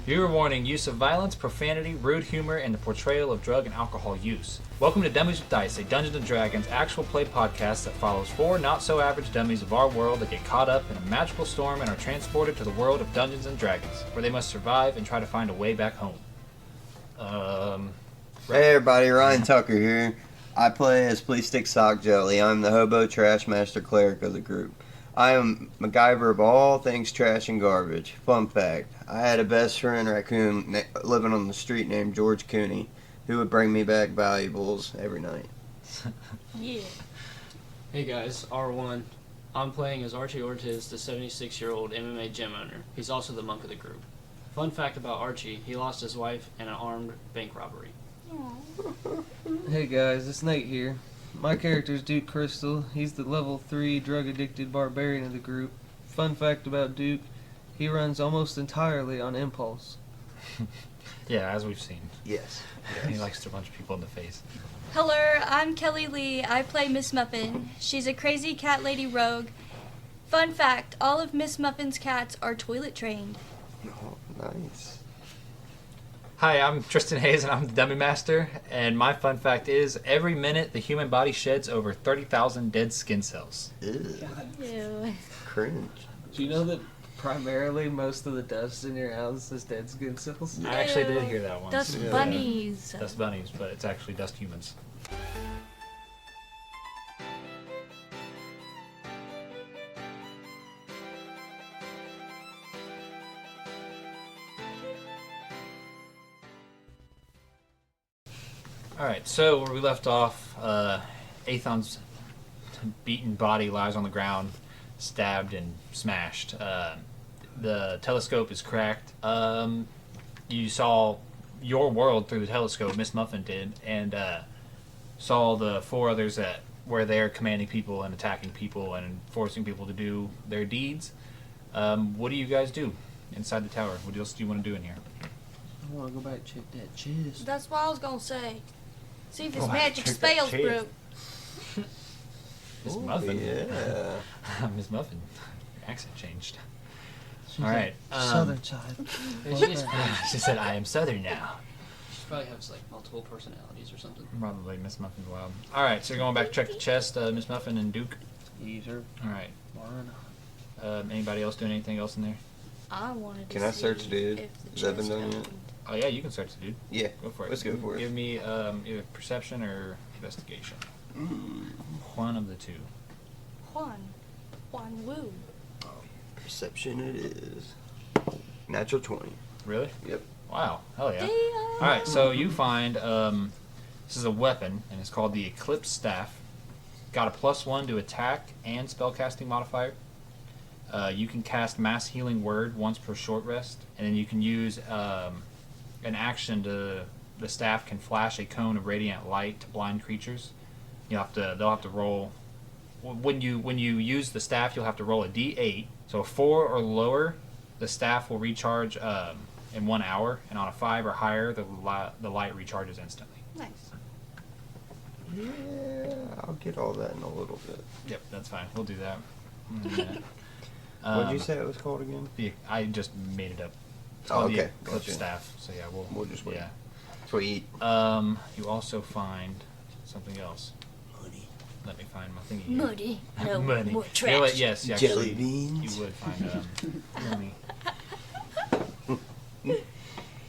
Viewer warning, use of violence, profanity, rude humor, and the portrayal of drug and alcohol use. Welcome to Dummies with Dice, a Dungeons & Dragons actual play podcast that follows four not-so-average dummies of our world that get caught up in a magical storm and are transported to the world of Dungeons & Dragons, where they must survive and try to find a way back home. Hey everybody, Ryan Tucker here. I play as Please Stick Sock Jelly. I'm the hobo trash master cleric of the group. I am MacGyver of all things trash and garbage. Fun fact, I had a best friend raccoon living on the street named George Cooney, who would bring me back valuables every night. Yeah. Hey guys, R1. I'm playing as Archie Ortiz, the 76-year-old MMA gym owner. He's also the monk of the group. Fun fact about Archie, he lost his wife in an armed bank robbery. Hey guys, it's Nate here. My character's Duke Crystal. He's the level 3 drug-addicted barbarian of the group. Fun fact about Duke, he runs almost entirely on impulse. Yeah, as we've seen. Yes. He likes to punch people in the face. Hello, I'm Kelly Lee. I play Miss Muffin. She's a crazy cat lady rogue. Fun fact, all of Miss Muffin's cats are toilet trained. Oh, nice. Hi, I'm Tristan Hayes, and I'm the Dummy Master, and my fun fact is, every minute the human body sheds over 30,000 dead skin cells. Ew. Ew. Cringe. Do you know that primarily most of the dust in your house is dead skin cells? I actually did hear that once. Dust Yeah. bunnies. Dust bunnies, but it's actually dust humans. Alright, so where we left off, Aethon's beaten body lies on the ground, stabbed and smashed. The telescope is cracked. You saw your world through the telescope, Miss Muffin did, and saw the four others that were there commanding people and attacking people and forcing people to do their deeds. What do you guys do inside the tower? What else do you want to do in here? I want to go back and check that chest. That's what I was gonna say. See if his Oh, magic check that spells chest. broke. Miss Ooh, Muffin. Yeah. Miss Muffin. Your accent changed. She's All right. Southern side. She said, I am Southern now. She probably has like multiple personalities or something. Probably Miss Muffin's wild. All right, so you're going back to check the chest, Miss Muffin and Duke. User. All right. One. Anybody else doing anything else in there? I wanted to Can I see search, dude? if the Has that been chest done yet? opened. Oh yeah, you can search the dude. Yeah. Go for it. Let's go for it. Give me either perception or investigation. One of the two. Juan Wu. Perception it is. Natural 20. Really? Yep. Wow. Hell yeah. Damn. All right, so you find this is a weapon, and it's called the Eclipse Staff. Got a +1 to attack and spellcasting modifier. You can cast Mass Healing Word once per short rest, and then you can use an action to. The staff can flash a cone of radiant light to blind creatures. They'll have to roll. When you use the staff, you'll have to roll a d8. So a 4 or lower, the staff will recharge in 1 hour, and on a 5 or higher, the light recharges instantly. Nice. Yeah, I'll get all that in a little bit. Yep, that's fine. We'll do that. What did you say it was called again? I just made it up. It's Oh, called the okay. Eclipse Gotcha. Staff. So yeah, We'll just wait. Yeah. Sweet. You also find something else. Money. Let me find my thingy. Muddy. No Money. more You know trash. what? Yes, actually, Jelly beans. You would find money.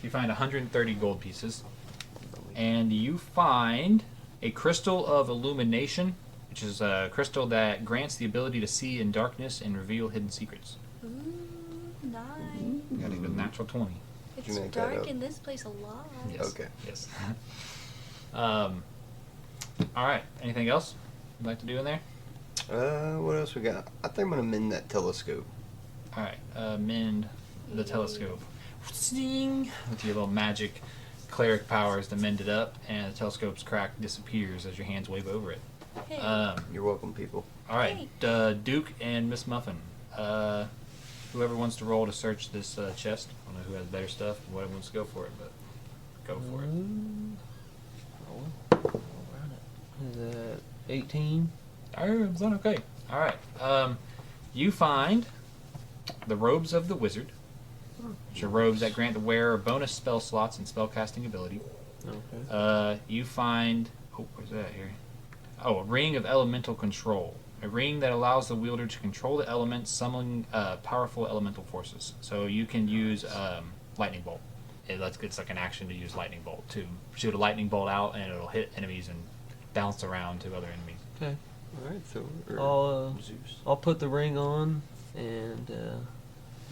You find 130 gold pieces, and you find a crystal of illumination, which is a crystal that grants the ability to see in darkness and reveal hidden secrets. Ooh, nice. You got a good natural 20. It's you make that dark up? in this place a lot. Yes. Okay. Yes. All right. Anything else you'd like to do in there? What else we got? I think I'm gonna mend that telescope. All right. Mend the telescope. Sing! With your little magic cleric powers to mend it up, and the telescope's crack disappears as your hands wave over it. Hey. You're welcome, people. All right. Duke and Miss Muffin. Whoever wants to roll to search this chest. I don't know who has better stuff. Whoever wants to go for it, but go for it. Roll around it. Is that 18? Oh, it's not okay. All right. You find the robes of the wizard, which are robes that grant the wearer bonus spell slots and spellcasting ability. Okay. You find... Oh, where's that here? Oh, a ring of elemental control. A ring that allows the wielder to control the elements, summoning powerful elemental forces. So you can use lightning bolt. It's like an action to use lightning bolt to shoot a lightning bolt out, and it'll hit enemies and bounce around to other enemies. Okay. All right, so I'll put the ring on, and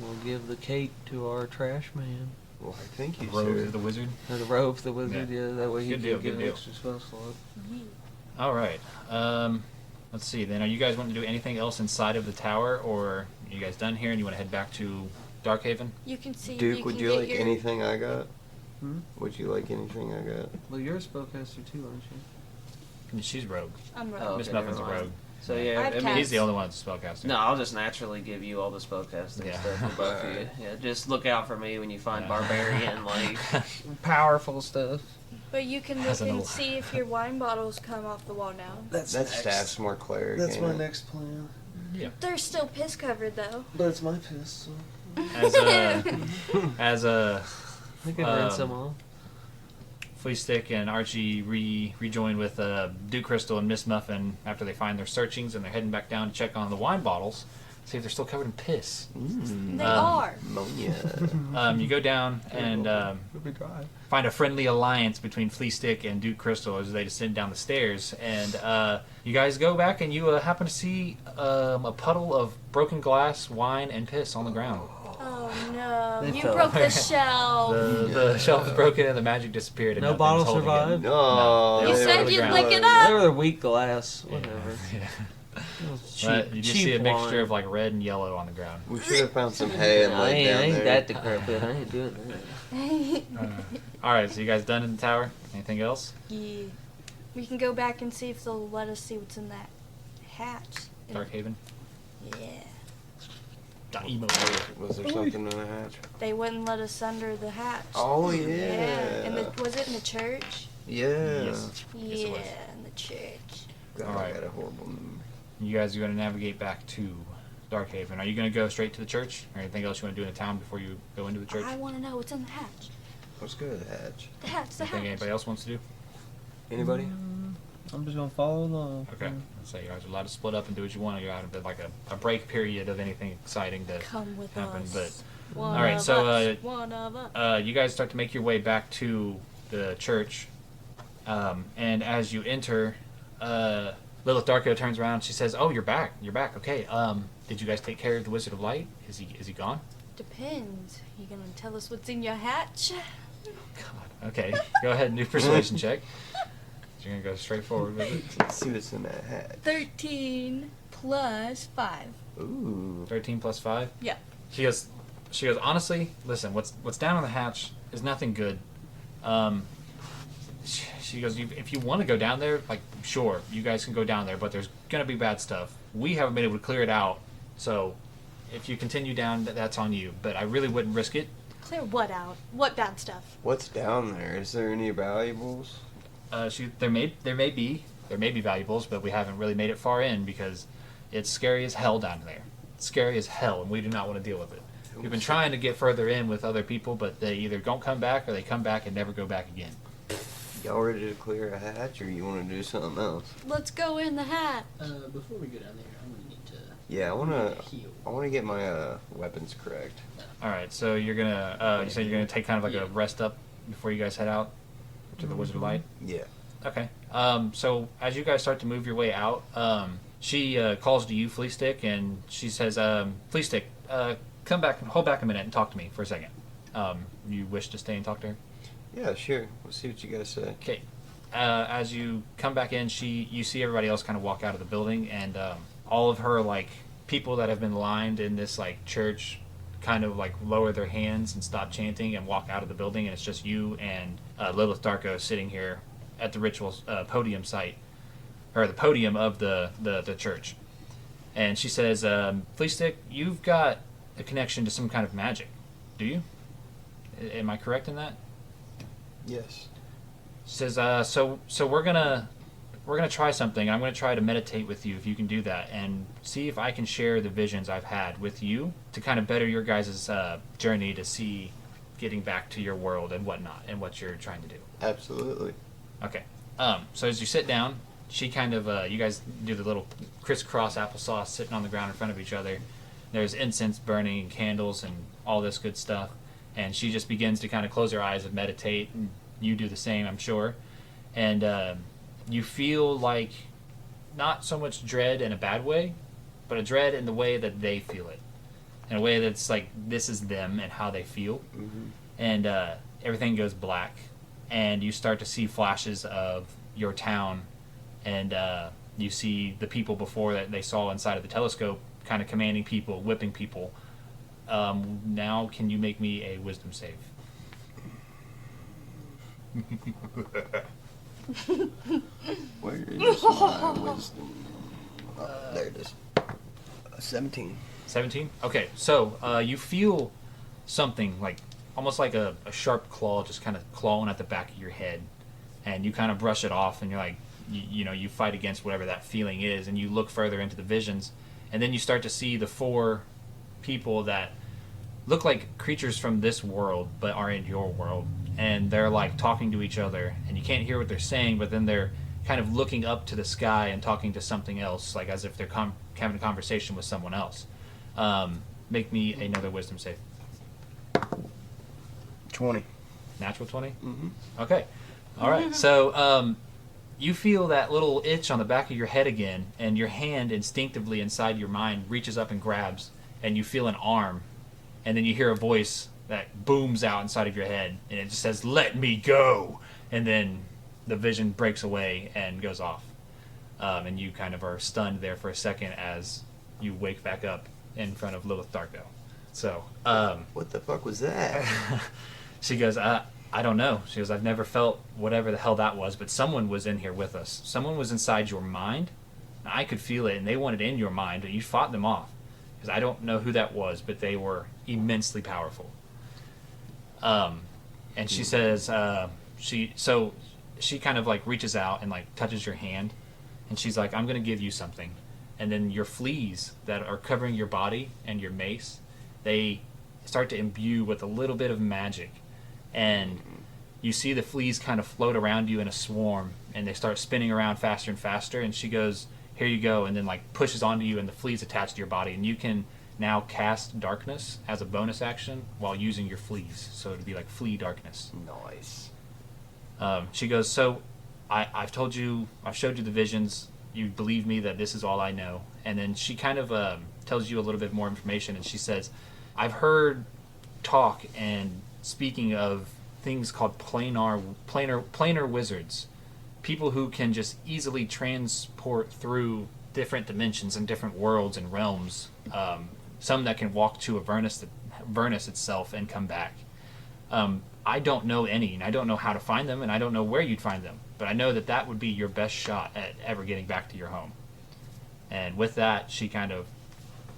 we'll give the cape to our trash man. well, I think you Rogue should. the wizard. Or the robe, the wizard, yeah. That way he Good can deal, get good an deal. extra spell slot. All right. Let's see. Then, are you guys wanting to do anything else inside of the tower, or are you guys done here and you want to head back to Darkhaven? You can see. Duke, you would can you get like your, anything I got? Hmm? Would you like anything I got? Well, you're a spellcaster too, aren't you? She's rogue. I'm right. Oh, Miss okay, Muffin's a never mind. rogue. So I yeah, have I mean, cast. He's the only one that's a spellcaster. no, I'll just naturally give you all the spellcasting Yeah. stuff for both of you. Alright. Yeah, just look out for me when you find Yeah. barbarian like powerful stuff. But you can Has look an and al- see if your wine bottles come off the wall now. That's That staff's more cleric. That's ain't my it? next plan. They're still piss covered though. But it's my pistol. As a I can rinse them off. Fleastick and Archie rejoin with Duke Crystal and Miss Muffin after they find their searchings, and they're heading back down to check on the wine bottles, see if they're still covered in piss. They Um, are. Ammonia. You go down and It'll be dry. find a friendly alliance between Fleastick and Duke Crystal as they descend down the stairs, and you guys go back and you happen to see a puddle of broken glass, wine, and piss on the ground. Oh no! They You fell. broke the shelf. The shelf is broken and the magic disappeared. And No nothing's bottle holding it. survived? No, No, You they said were on the you'd ground. lick it They up. were the weak glass. Yeah. Whatever. Yeah. It was But you just see a cheap mixture wine. of like red and yellow on the ground. we should have found some hay and I laid ain't, down I ain't there. that decrepit. I ain't doing that. All right, so you guys done in the tower? Anything else? Yeah. We can go back and see if they'll let us see what's in that hatch. Darkhaven? Yeah. Emo. Was there something in the hatch? They wouldn't let us under the hatch. Oh yeah. And was it in the church? Yeah. Yes. Yes, it was. Yeah, in the church. God, Alright. I got a horrible memory. You guys are going to navigate back to Darkhaven. Are you going to go straight to the church? Or anything else you want to do in the town before you go into the church? I want to know what's in the hatch. Let's go to the hatch. The hatch, the Anything hatch. anybody else wants to do? Anybody? I'm just gonna follow along. Okay. So you guys are allowed to split up and do what you want. You're out of like a break period of anything exciting to Come with happen. us. But One all right, of so, us. One of us. you guys start to make your way back to the church, and as you enter, Lilith Darko turns around. She says, "Oh, you're back. You're back. Okay. Did you guys take care of the Wizard of Light? Is he gone?" Depends. You gonna tell us what's in your hatch? God. Okay. Go ahead and do a persuasion check. You're gonna go straight forward with it. Let's see what's in that hatch. 13 plus 5. Ooh. 13 plus 5. Yeah. She goes. Honestly, listen. What's down on the hatch is nothing good. She goes. If you want to go down there, like, sure, you guys can go down there, but there's gonna be bad stuff. We haven't been able to clear it out, so if you continue down, that's on you. But I really wouldn't risk it. Clear what out? What bad stuff? What's down there? Is there any valuables? There may be valuables, but we haven't really made it far in because it's scary as hell down there. It's scary as hell, and we do not want to deal with it. We've been trying to get further in with other people, but they either don't come back or they come back and never go back again. Y'all ready to clear a hatch, or you want to do something else? Let's go in the hat. Before we go down there, I'm gonna need to Yeah, heal. I want to get my weapons correct. All right, so you're gonna you said you're gonna take kind of like Yeah. a rest up before you guys head out to the Wizard of Light. Yeah. Okay. So as you guys start to move your way out, she calls to you, Fleastick, and she says, "Fleastick, come back, hold back a minute, and talk to me for a second. You wish to stay and talk to her?" Yeah, sure. Let's see what you guys say. Okay. As you come back in, you see everybody else kind of walk out of the building, and all of her like people that have been lined in this like church kind of like lower their hands and stop chanting and walk out of the building, and it's just you and Lilith Darko sitting here at the ritual podium site, or the podium of the church. And she says, "Fleastick, you've got a connection to some kind of magic, do you? Am I correct in that?" Yes. She says, so we're gonna we're gonna try something. I'm gonna try to meditate with you if you can do that, and see if I can share the visions I've had with you to kind of better your guys' journey to see getting back to your world and whatnot and what you're trying to do. Absolutely. Okay. So as you sit down, she kind of you guys do the little crisscross applesauce sitting on the ground in front of each other. There's incense burning and candles and all this good stuff, and she just begins to kind of close her eyes and meditate, and you do the same, I'm sure. And you feel like not so much dread in a bad way, but a dread in the way that they feel it, in a way that's like this is them and how they feel. And everything goes black, and you start to see flashes of your town, and you see the people before that they saw inside of the telescope kind of commanding people, whipping people. Now can you make me a wisdom save? Where is my wisdom? There it is. 17. 17? Okay, so you feel something like almost like a sharp claw just kind of clawing at the back of your head, and you kind of brush it off, and you're like, you fight against whatever that feeling is, and you look further into the visions, and then you start to see the 4 people that look like creatures from this world but are in your world, and they're like talking to each other, and you can't hear what they're saying, but then they're kind of looking up to the sky and talking to something else, like as if they're having a conversation with someone else. Make me another wisdom save. 20. Natural 20? Mm-hmm. Okay. All right. So you feel that little itch on the back of your head again, and your hand instinctively inside your mind reaches up and grabs, and you feel an arm, and then you hear a voice that booms out inside of your head, and it just says, "Let me go!" And then the vision breaks away and goes off. And you kind of are stunned there for a second as you wake back up in front of Lilith Darko. So, What the fuck was that? she goes, I don't know. She goes, I've never felt whatever the hell that was, but someone was in here with us. Someone was inside your mind. I could feel it, and they wanted in your mind, and you fought them off. Because I don't know who that was, but they were immensely powerful. And she says, she kind of like reaches out and like touches your hand, and she's like, I'm going to give you something. And then your fleas that are covering your body and your mace, they start to imbue with a little bit of magic. And you see the fleas kind of float around you in a swarm, and they start spinning around faster and faster, and she goes, here you go, and then like pushes onto you, and the fleas attach to your body, and you can now cast darkness as a bonus action while using your fleas. So it'd be like flea darkness. Nice. She goes, so I've showed you the visions. You believe me that this is all I know. And then she kind of tells you a little bit more information, and she says, I've heard talk and speaking of things called planar wizards, people who can just easily transport through different dimensions and different worlds and realms. Some that can walk to a Avernus itself and come back. I don't know any, and I don't know how to find them, and I don't know where you'd find them, but I know that that would be your best shot at ever getting back to your home. And with that, she kind of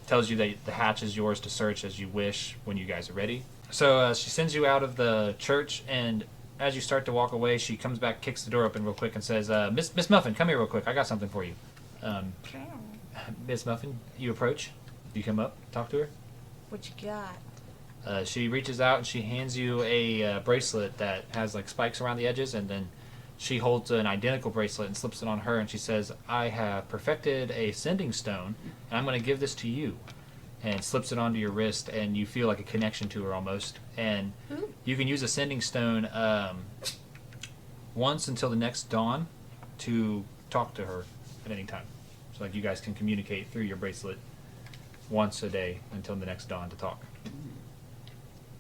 tells you that the hatch is yours to search as you wish when you guys are ready. So she sends you out of the church, and as you start to walk away, she comes back, kicks the door open real quick, and says, Miss Muffin, come here real quick. I got something for you. Miss Muffin, you approach. You come up, talk to her. What you got? She reaches out and she hands you a bracelet that has like spikes around the edges, and then she holds an identical bracelet and slips it on her, and she says, I have perfected a sending stone, and I'm going to give this to you. And slips it onto your wrist, and you feel like a connection to her almost. And you can use a sending stone once until the next dawn to talk to her at any time. So like you guys can communicate through your bracelet once a day until the next dawn to talk.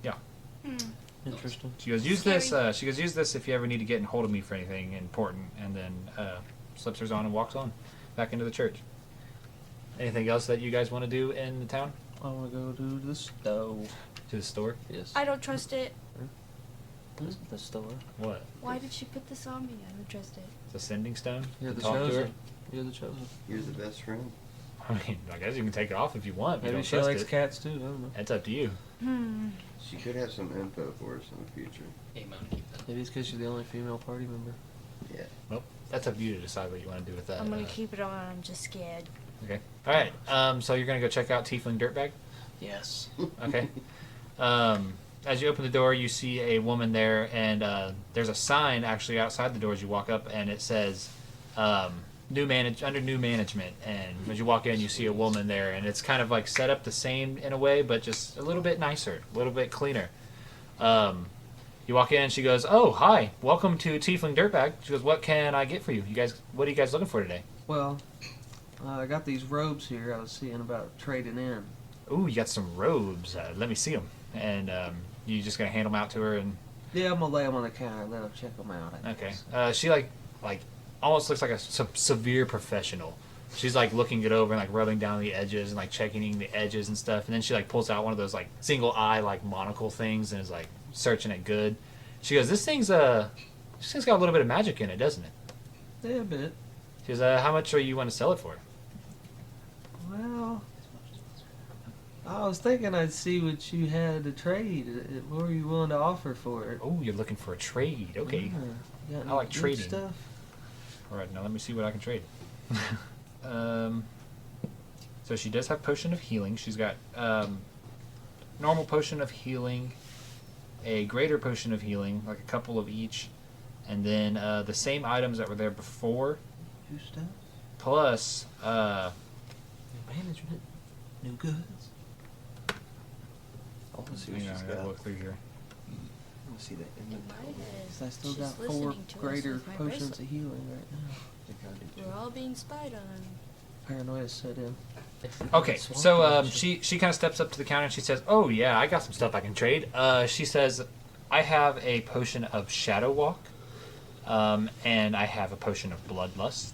Yeah. Interesting. She goes, use this. She goes, use this if you ever need to get in hold of me for anything important. And then slips hers on and walks on back into the church. Anything else that you guys want to do in the town? I want to go to the stove. To the store? Yes. I don't trust it. The store. What? Why did she put this on me? I don't trust it. It's a sending stone? You're the Talk to her? chosen. You're the chosen. You're the best friend. I mean, I guess you can take it off if you want. If you Maybe don't she trust likes it. cats too. I don't know. That's up to you. She could have some info for us in the future. Hey, Mom, keep that. Maybe it's because you're the only female party member. Yeah. Well, that's up to you to decide what you want to do with that. I'm gonna keep it on. I'm just scared. Okay. All right. So you're gonna go check out Tiefling Dirtbag. Yes. Okay. As you open the door, you see a woman there, and there's a sign actually outside the door as you walk up, and it says under new management. And as you walk in, you see a woman there, and it's kind of like set up the same in a way, but just a little bit nicer, a little bit cleaner. You walk in, and she goes, "Oh, hi, welcome to Tiefling Dirtbag." She goes, "What can I get for you? What are you guys looking for today?" Well, I got these robes here I was seeing about trading in. Ooh, you got some robes. Let me see them. And you just gonna hand them out to her, and Yeah, I'm gonna lay them on the counter and let them check them out. I okay. guess. She like almost looks like a severe professional. She's like looking it over and like rubbing down the edges and like checking the edges and stuff. And then she like pulls out one of those like single eye like monocle things and is like searching it good. She goes, "This thing's got a little bit of magic in it, doesn't it?" Yeah, a bit. She goes, "How much are you want to sell it for?" Well, I was thinking I'd see what you had to trade. What were you willing to offer for it? Oh, you're looking for a trade. Okay. Yeah. You got I like any good trading. stuff. All right, now let me see what I can trade. So she does have potion of healing. She's got normal potion of healing, a greater potion of healing, like a couple of each, and then the same items that were there before, New stuff. plus New management. New goods. I want to see what hang on, she's I gotta got. look through here. I want to see that inventory. So I still She's got 4 listening to us greater with my potions bracelet. of healing right now. We're all being spied on. Paranoia set in. Okay, so she kind of steps up to the counter and she says, "Oh yeah, I got some stuff I can trade." She says, "I have a potion of Shadow Walk, and I have a potion of Bloodlust,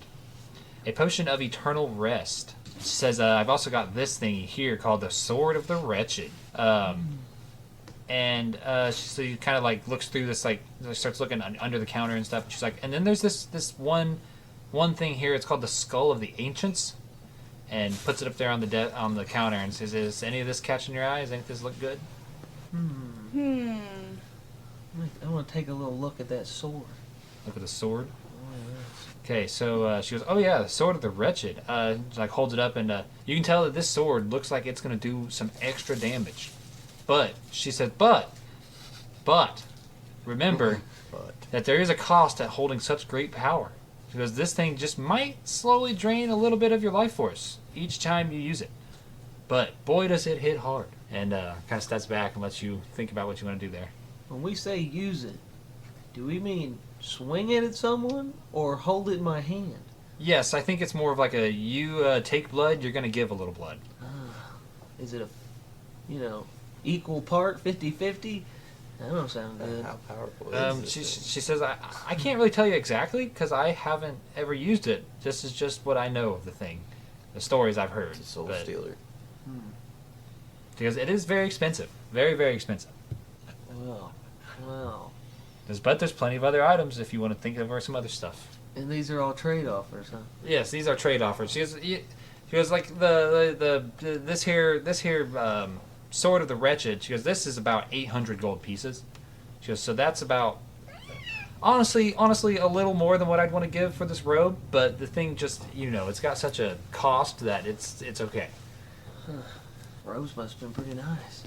a potion of Eternal Rest." She says, "I've also got this thing here called the Sword of the Wretched." And she kind of like looks through this, like starts looking under the counter and stuff. And she's like, "And then there's this one thing here. It's called the Skull of the Ancients." And puts it up there on the counter and says, "Is any of this catching your eye? Does any of this look good?" Hmm. I want to take a little look at that sword. Look at the sword. Oh, yes. Okay, so she goes, "Oh yeah, the Sword of the Wretched." She, like holds it up, and you can tell that this sword looks like it's going to do some extra damage. But she said, "But remember that there is a cost at holding such great power." She goes, "This thing just might slowly drain a little bit of your life force each time you use it. But boy, does it hit hard." And kind of steps back and lets you think about what you want to do there. When we say use it, do we mean swing it at someone or hold it in my hand? Yes, I think it's more of like a you take blood, you're going to give a little blood. Is it equal part, 50-50? That don't sound good. How powerful is She this? says, I can't really tell you exactly because I haven't ever used it. This is just what I know of the thing, the stories I've heard. It's a soul but- stealer. Because it is very expensive, very very expensive. Well. But there's plenty of other items if you want to think of some other stuff. And these are all trade offers, huh? Yes, these are trade offers. She goes like this here Sword of the Wretched. She goes, "This is about 800 gold pieces." She goes, "So that's about honestly a little more than what I'd want to give for this robe, but the thing just it's got such a cost that it's okay." Robes must have been pretty nice.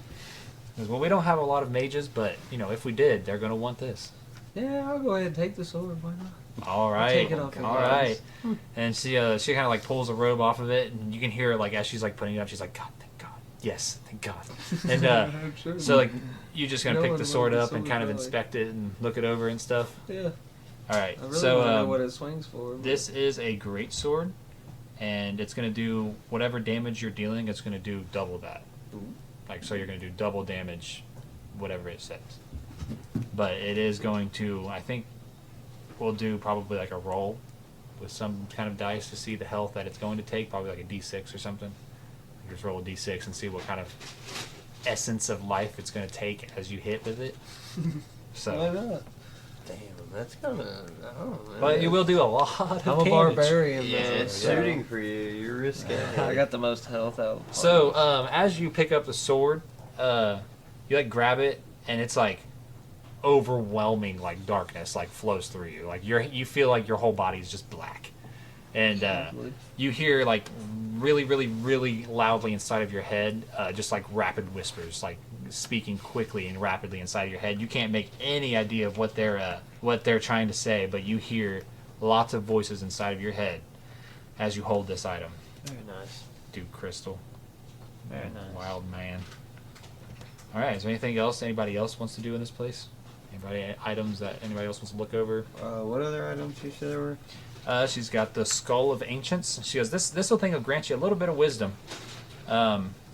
She goes, "Well, we don't have a lot of mages, but if we did, they're gonna want this." Yeah, I'll go ahead and take the sword. Why not? All right, take it off your all guys. right. And she kind of like pulls a robe off of it, and you can hear it like as she's like putting it up. She's like, "God, thank God, yes, thank God." And I'm sure. so like you just gonna No pick one the sword loves up the and sword, kind of really. inspect it and look it over and stuff. Yeah. All right, I really so want to know what it swings for. this is a great sword, and it's gonna do whatever damage you're dealing. It's gonna do double that. Ooh. Like so, you're gonna do double damage, whatever it says. But it is going to, I think, we'll do probably like a roll with some kind of dice to see the health that it's going to take, probably like a d6 or something. Just roll a d6 and see what kind of essence of life it's going to take as you hit with it. Why So, not? Damn, that's kind of. I don't know. but you will do a lot of I'm a damage. barbarian. Yeah, though, it's so- shooting for you. You're risking it. I got the most health out. So, as you pick up the sword, you like grab it, and it's like overwhelming like darkness like flows through you. Like you feel like your whole body is just black, and you hear like really, really, really loudly inside of your head, just like rapid whispers, like speaking quickly and rapidly inside of your head. You can't make any idea of what they're trying to say, but you hear lots of voices inside of your head as you hold this item. Very nice. Dude, Crystal. Very nice. Wild man. All right. Is there anything else anybody else wants to do in this place? Items that anybody else wants to look over? What other items you said there were? She's got the Skull of Ancients. She goes, this little thing will grant you a little bit of wisdom.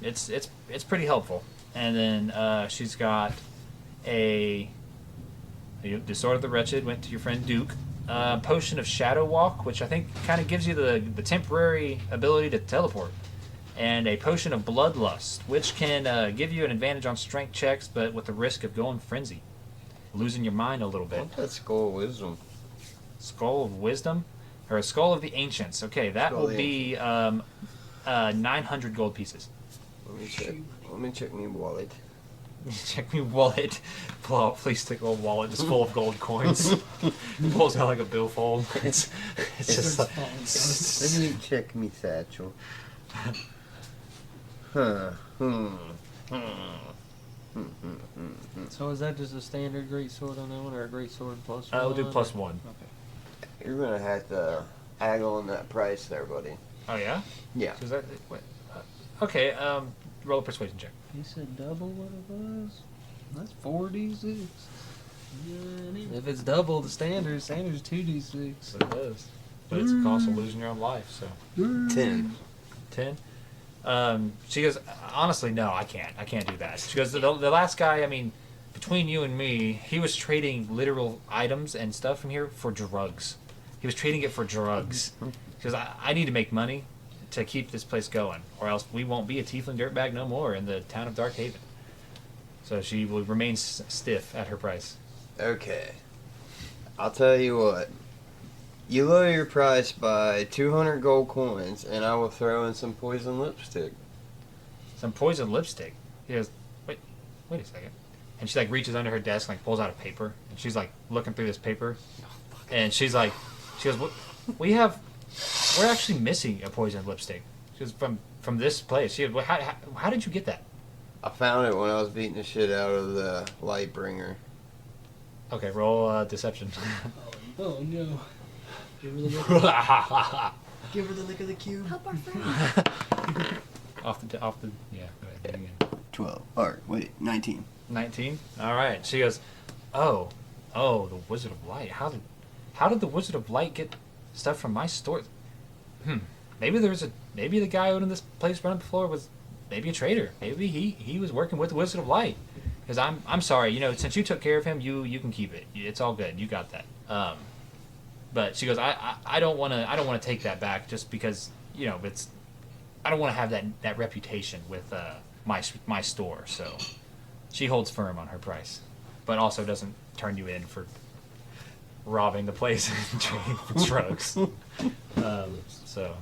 It's pretty helpful. And then she's got the Sword of the Wretched went to your friend Duke. Potion of Shadow Walk, which I think kind of gives you the temporary ability to teleport. And a Potion of Bloodlust, which can give you an advantage on strength checks, but with the risk of going frenzy. Losing your mind a little bit. What's that Skull of Wisdom? Skull of Wisdom? Or a Skull of the Ancients. Okay, that will be 900 gold pieces. Let me check my wallet. Check me wallet. Pull out, please take a wallet just full of gold coins. Pulls out like a billfold. It's just like, Let me check me satchel. Huh. So is that just a standard great sword on that one, or a great sword plus we'll one? do plus one. Okay. You're gonna have to haggle on that price there, buddy. Oh yeah? Yeah. Is that wait, okay, roll a persuasion check. You said double what it was? That's 4d6. If it's double the standard's 2d6. So it is. But it's a cost of losing your own life, so 10. 10? She goes, honestly, no, I can't do that. She goes, the last guy, I mean, between you and me, he was trading literal items and stuff from here for drugs. He was trading it for drugs. She goes, I need to make money to keep this place going, or else we won't be a tiefling dirtbag no more in the town of Darkhaven. So she will remain stiff at her price. Okay. I'll tell you what. You lower your price by 200 gold coins, and I will throw in some poison lipstick. Some poison lipstick. He goes, wait a second. And she like reaches under her desk and like pulls out a paper, and she's like looking through this paper, and she goes, we're actually missing a poison lipstick. She goes, from this place. She goes, how did you get that? I found it when I was beating the shit out of the Lightbringer. Okay, roll deception. Oh no. Give her the lick. Give her the lick of the cube. Help our friend. off the yeah. Go ahead, do it again. 12. Or, wait, 19. 19. All right. She goes, oh, the Wizard of Light. How did the Wizard of Light get stuff from my store? Maybe the guy owning this place running before was maybe a trader. Maybe he was working with the Wizard of Light. Because I'm sorry, since you took care of him, you can keep it. It's all good. You got that. But she goes, I don't want to take that back just because it's I don't want to have that reputation with my store. So she holds firm on her price, but also doesn't turn you in for robbing the place and trading for drugs. So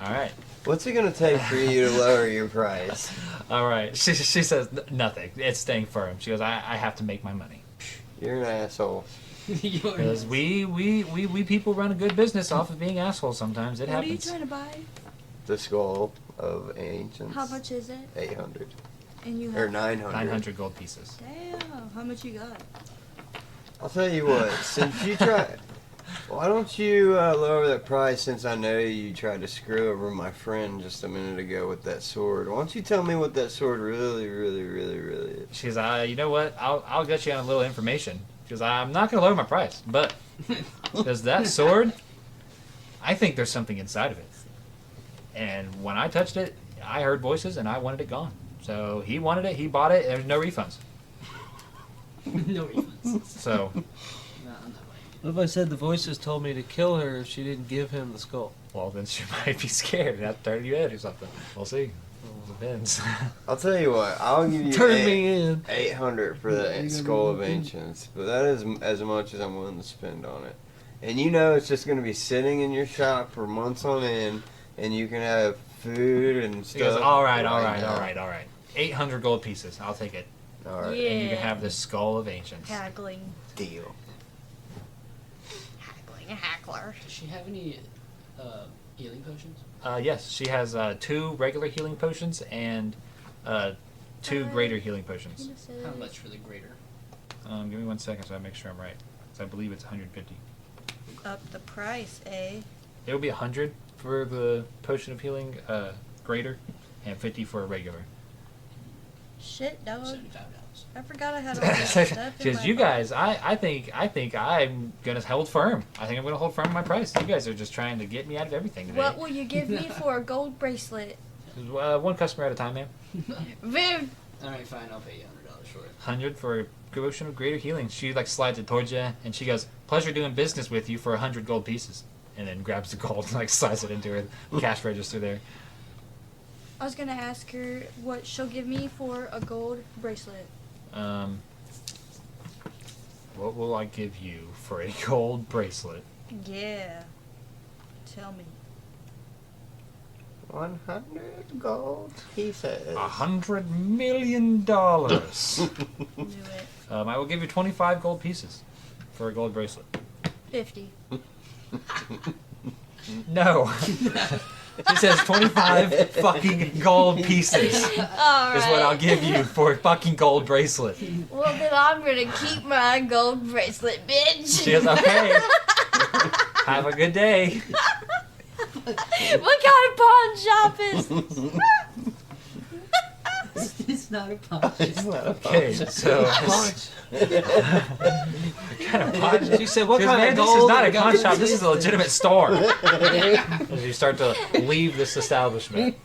all right. What's it gonna take for you to lower your price? All right. She says nothing. It's staying firm. She goes, I have to make my money. You're an asshole. Because we people run a good business off of being assholes sometimes. It What happens. are you trying to buy? The Skull of Ancients. How much is it? 800. And you Or have 900. 900 gold pieces. Damn, how much you got? I'll tell you what, since you try... Why don't you lower that price, since I know you tried to screw over my friend just a minute ago with that sword. Why don't you tell me what that sword really, really, really, really is? She goes, you know what? I'll get you on a little information. Because I'm not going to lower my price. But, because that sword, I think there's something inside of it. And when I touched it, I heard voices and I wanted it gone. So he wanted it, he bought it, there's no refunds. No refunds. So, What if I said the voices told me to kill her if she didn't give him the skull? well, then she might be scared and have to turn you in or something. We'll see. It depends. I'll tell you what, I'll give you Turn me in. 800 for the Skull of Ancients, but that is as much as I'm willing to spend on it. And it's just going to be sitting in your shop for months on end, and you can have food and She stuff. goes, all right. 800 gold pieces. I'll take it. All right. Yeah. And you can have the Skull of Ancients. Haggling. Deal. Haggling. A hackler. Does she have any healing potions? Yes, she has 2 regular healing potions and 2 greater healing potions. How much for the greater? Give me 1 second so I make sure I'm right. 'Cause I believe it's 150. Up the price, eh? It would be 100 for the potion of healing greater, and 50 for a regular. Shit, dog. $75. I forgot I had all that stuff in Because my you box. guys, I think I'm gonna hold firm. I think I'm gonna hold firm on my price. You guys are just trying to get me out of everything today. What will you give me for a gold bracelet? 1 customer at a time, ma'am. Viv! Alright, fine, I'll pay you $100 for it. 100 for a potion of greater healing. She like slides it towards you, and she goes, "Pleasure doing business with you for 100 gold pieces," and then grabs the gold and like slides it into her cash register there. I was gonna ask her what she'll give me for a gold bracelet. What will I give you for a gold bracelet? Yeah. Tell me. 100 gold pieces. $100 million. Knew it. I will give you 25 gold pieces for a gold bracelet. 50. No. She says 25 fucking gold pieces Alright. is what I'll give you for a fucking gold bracelet. Well, then I'm gonna keep my gold bracelet, bitch. She goes, "Okay. Have a good day." What kind of pawn shop is this? It's not a punch. It's not a Okay, so kind of pawn- She said, "What She goes, kind "Man, of this gold?" is not a pawn shop. This is a legitimate store." As you start to leave this establishment,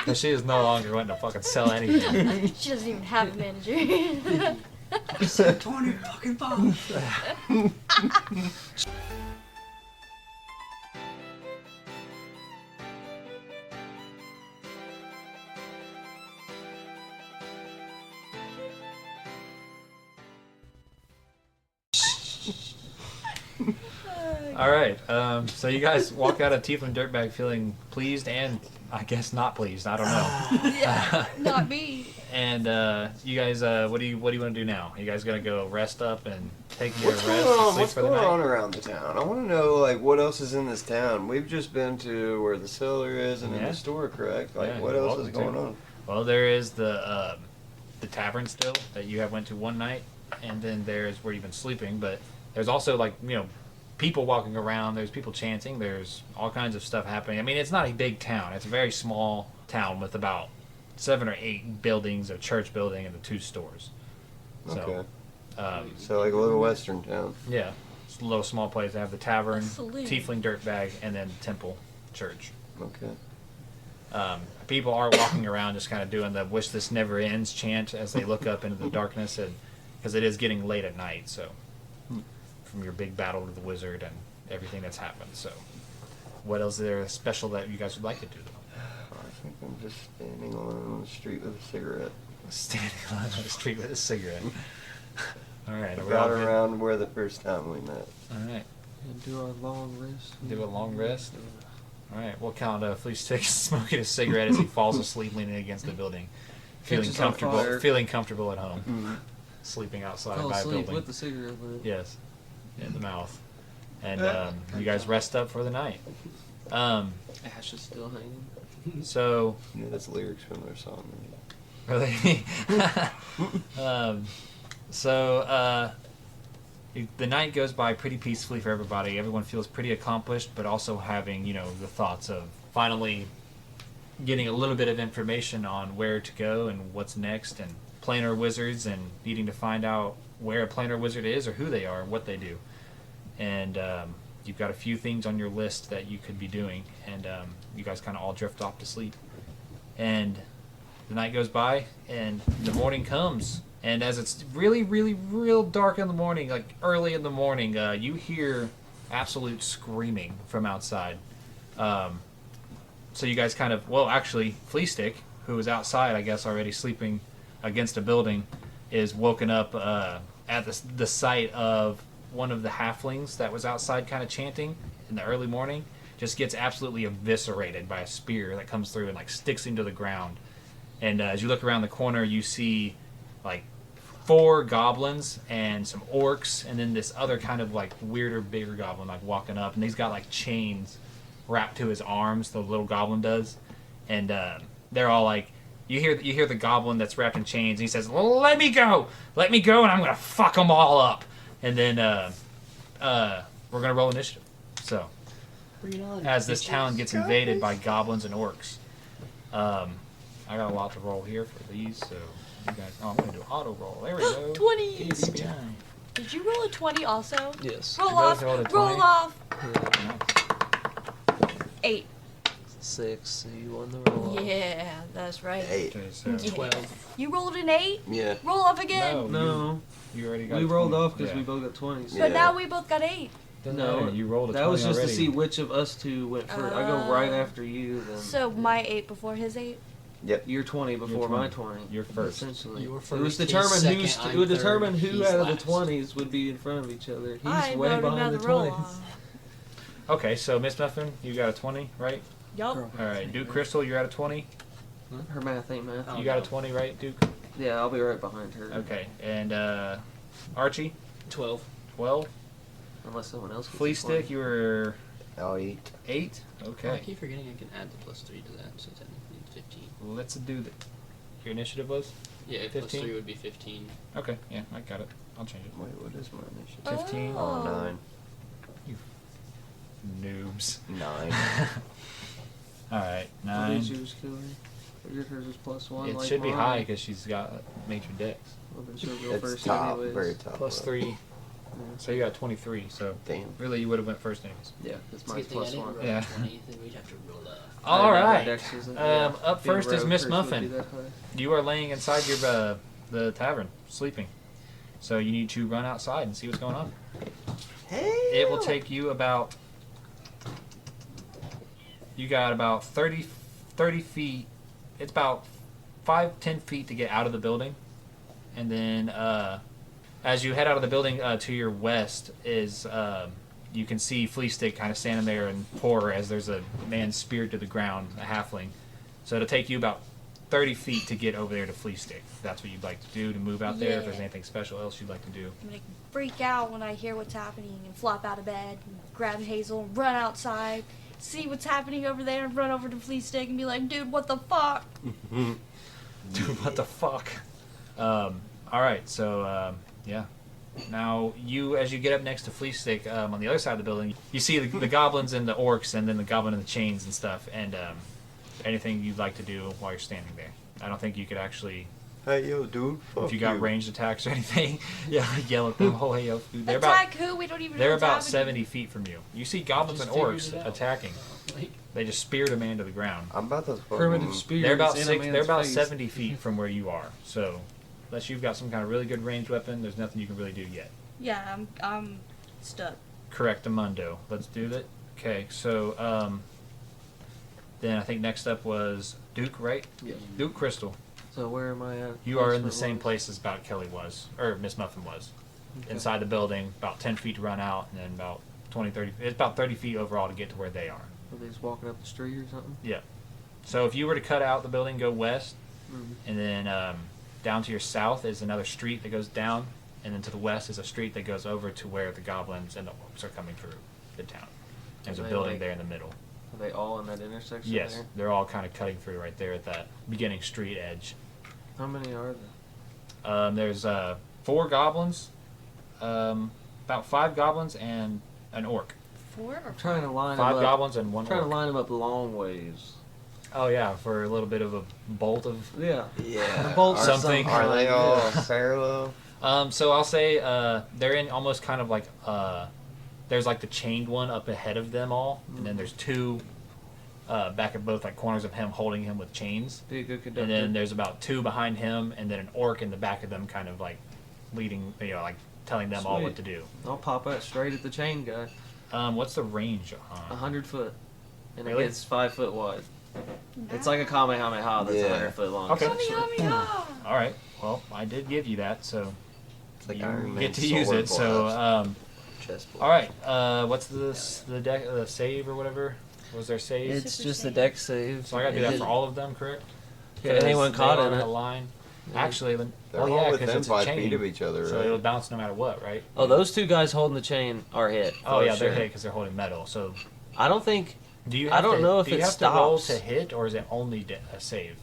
and she is no longer wanting to fucking sell anything. She doesn't even have a manager. 20 fucking pounds. All right, so you guys walk out of Tiefling Dirtbag feeling pleased and I guess not pleased. I don't know. Yeah, not me. And you guys, what do you want to do now? You guys gonna go rest up and take your What's rest going and on? sleep What's for the going night? on around the town? I want to know, like, what else is in this town. We've just been to where the cellar is and in Yeah. the store, correct? Like, Yeah, what you're else is welcome going to. on? Well, there is the tavern still that you have went to one night, and then there's where you've been sleeping. But there's also like people walking around. There's people chanting. There's all kinds of stuff happening. I mean, it's not a big town. It's a very small town with about 7 or 8 buildings, a church building, and the 2 stores. Okay. So, So, like, a little western town. yeah, it's a little small place. They have the tavern, A saloon. Tiefling Dirtbag, and then Temple Church. Okay. People are walking around just kind of doing the "wish this never ends" chant as they look up into the darkness, and because it is getting late at night, so from your big battle with the wizard and everything that's happened. So, what else is there special that you guys would like to do? I think I'm just standing alone on the street with a cigarette. Standing on the street with a cigarette. All right, are we About all good? around where the first time we met. All right, And do our long rest. do a long rest. All right, we'll count Flea Stick smoking a cigarette as he falls asleep, leaning against the building, feeling Catches on comfortable, fire. feeling comfortable at home, Mm-hmm. sleeping outside Fell by a asleep building. with the cigarette lit. Yes, in the mouth. And you guys rest up for the night. Ash is still hanging. So, Yeah, that's lyrics from their song. really, the night goes by pretty peacefully for everybody. Everyone feels pretty accomplished, but also having the thoughts of finally getting a little bit of information on where to go and what's next, and planar wizards, and needing to find out where a planar wizard is or who they are and what they do. And you've got a few things on your list that you could be doing, and you guys kind of all drift off to sleep. And the night goes by, and the morning comes. And as it's really, really, real dark in the morning, like early in the morning, you hear absolute screaming from outside. So you guys kind of, well, actually, Flea Stick, who was outside, I guess, already sleeping against a building, is woken up at the sight of one of the halflings that was outside kind of chanting in the early morning. Just gets absolutely eviscerated by a spear that comes through and like sticks him to the ground. And as you look around the corner, you see like 4 goblins and some orcs, and then this other kind of like weirder, bigger goblin like walking up, and he's got like chains wrapped to his arms. The little goblin does, and they're all like, you hear the goblin that's wrapped in chains, and he says, let me go, and I'm gonna fuck them all up. And then we're gonna roll initiative. So as this town gets invaded by goblins and orcs, I got a lot to roll here for these, so. You guys, I'm gonna do auto roll. There we go. 20. Yeah. Did you roll a 20 also? Yes. Roll You both off. rolled a Roll 20? off. Yeah. 8. 6. So you won the roll. Yeah, that's right. 8. Okay, so Yeah. 12. You rolled an 8? Yeah. Roll off again. No. You already got. We a rolled 20. off because Yeah. we both got 20s. But Yeah. now we both got 8. Doesn't No, matter, you rolled a that 20 was just already. to see which of us two went first. I go right after you, then So my 8 before his 8? you're 20 before my 20. You're first. Essentially, You were it was first, he's determined second, it would I'm determine third, who he's out of last. the 20s would be in front of each other. He's I way voted behind another the roll 20s. off. Okay, so Miss Muffin, you got a 20, right? Yup. All right, Duke Crystal, you're at a 20. Her math ain't math. Oh, You got a no. 20, right, Duke? Yeah, I'll be right behind her. Okay, and Archie, 12. 12. Unless someone else gets Flea a 20. Stick, you were I'll eat. 8. Oh, I Okay, keep forgetting I can add the +3 to that, so technically it's 15. let's do that. Your initiative was? Yeah, 15? +3 would be 15. Okay, yeah, I got it. I'll change it. Wait, what is my initiative? 15. Oh, 9. Noobs. 9. Alright, What 9. is yours, Killer? I guess hers is +1. It like should be mine. high because she's got major dex. Well, then she'll go It's first top, anyways. very top. Plus level. 3. So you got 23, so Damn. really you would have went first anyways. Yeah, that's It's a my good thing I didn't +1. roll Yeah. 20, then we'd have to roll up. All right. Up Being first is rogue Miss first would be Muffin. that high. You are laying inside your the tavern, sleeping. So you need to run outside and see what's going on. Hey. It will take you about. You got about 30 feet. It's about 5-10 feet to get out of the building, and then as you head out of the building to your west is you can see Flea Stick kind of standing there in horror as there's a man speared to the ground, a halfling. So it'll take you about 30 feet to get over there to Flea Stick. If that's what you'd like to do to move out there. If Yeah. there's anything special else you'd like to do. I'm gonna freak out when I hear what's happening and flop out of bed and grab Hazel and run outside, see what's happening over there and run over to Flea Stick and be like, dude, what the fuck? Dude, what the fuck? All right, so yeah. Now as you get up next to Flea Stick on the other side of the building, you see the goblins and the orcs, and then the goblin and the chains and stuff, and anything you'd like to do while you're standing there. I don't think you could actually, Hey, yo, dude. Fuck if you got you. ranged attacks or anything, yeah, yell at them. Oh, hey, yo, dude. They're about Attack who? We don't even know they're what's about happening. 70 feet from you. You see goblins and Just figured orcs it out. attacking. Like, They just speared a man to the ground. I'm about to fucking... Primitive spear. They're about that's in a man's They're about face. 70 feet from where you are. So, unless you've got some kind of really good ranged weapon, there's nothing you can really do yet. Yeah, I'm stuck. Correctamundo. Let's do that. Okay, so then I think next up was Duke, right? Yeah. Duke Crystal. So where am I at? You are in the Placement same wise? place as about Kelly was, or Miss Muffin was. Okay. Inside the building, about 10 feet to run out, and then about 30. It's about 30 feet overall to get to where they are. Are they just walking up the street or something? Yeah. So if you were to cut out the building, go west, Mhm. and then down to your south is another street that goes down, and then to the west is a street that goes over to where the goblins and the orcs are coming through the town. There's a Are they building like- there in the middle. Are they all in that intersection Yes, there? they're all kind of cutting through right there at that beginning street edge. How many are there? There's 4 goblins, about 5 goblins and an orc. 4 or I'm trying to line 5 them up. goblins and 1 I'm trying to orc. line them up long ways. Oh yeah, for a little bit of a bolt of. Yeah. Yeah. The bolts are, Something. Are they all Yeah. parallel? So I'll say they're in almost kind of like there's like the chained one up ahead of them all, and then there's 2 back at both like corners of him holding him with chains, Be a good conductor. and then there's about 2 behind him, and then an orc in the back of them, kind of like leading, like telling them all what Sweet. to do. I'll pop that straight at the chain guy. What's the range on? 100 foot. And Really? it gets 5 foot wide. It's like a Kamehameha that's Yeah. 100 foot long. Okay. essentially. All right. Well, I did give you that, so It's like you Iron Man get to use sword it. So, blast. Chest all right. What's the deck, the save or whatever? Was there save? It's Super just a save. deck save. So I gotta do that for all of them, correct? Yeah, anyone 'Cause caught they in are it. a line. Actually, then, They're oh all yeah, because within it's a 5 chain, feet of each other, so right? it'll bounce no matter what, right? Oh, those two guys holding the chain are hit. Oh for yeah, sure. they're hit because they're holding metal. So I don't think. do you? I Have don't to, know if do you it have to roll stops. to hit, or is it only a save?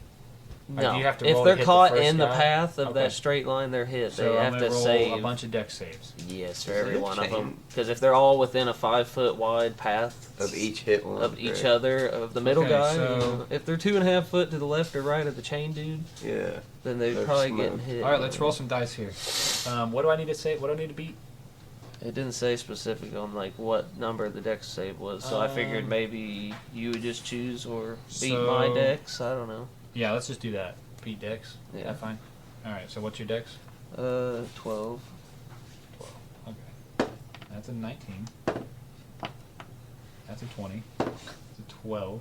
Like, No. do you have to If roll they're to hit caught the first in the guy? path of Okay. that straight line, they're hit. So They I'm have gonna to roll save. a bunch of dex saves. Yes, for Is every it one of them. chain? Because if they're all within a 5-foot wide path Of each hit one. of each right? other, of the middle Okay, guy, so- if they're 2.5 foot to the left or right of the chain dude, Yeah. then they're They're probably smoked. getting hit. All right, let's roll some dice here. What do I need to say? What do I need to beat? It didn't say specific on like what number the dex save was, so I figured maybe you would just choose or beat my so- dex. I don't know. Yeah, let's just do that. Beat dex. Yeah. That fine. All right. So what's your dex? 12. 12. Okay. That's a 19. That's a 20. That's a 12.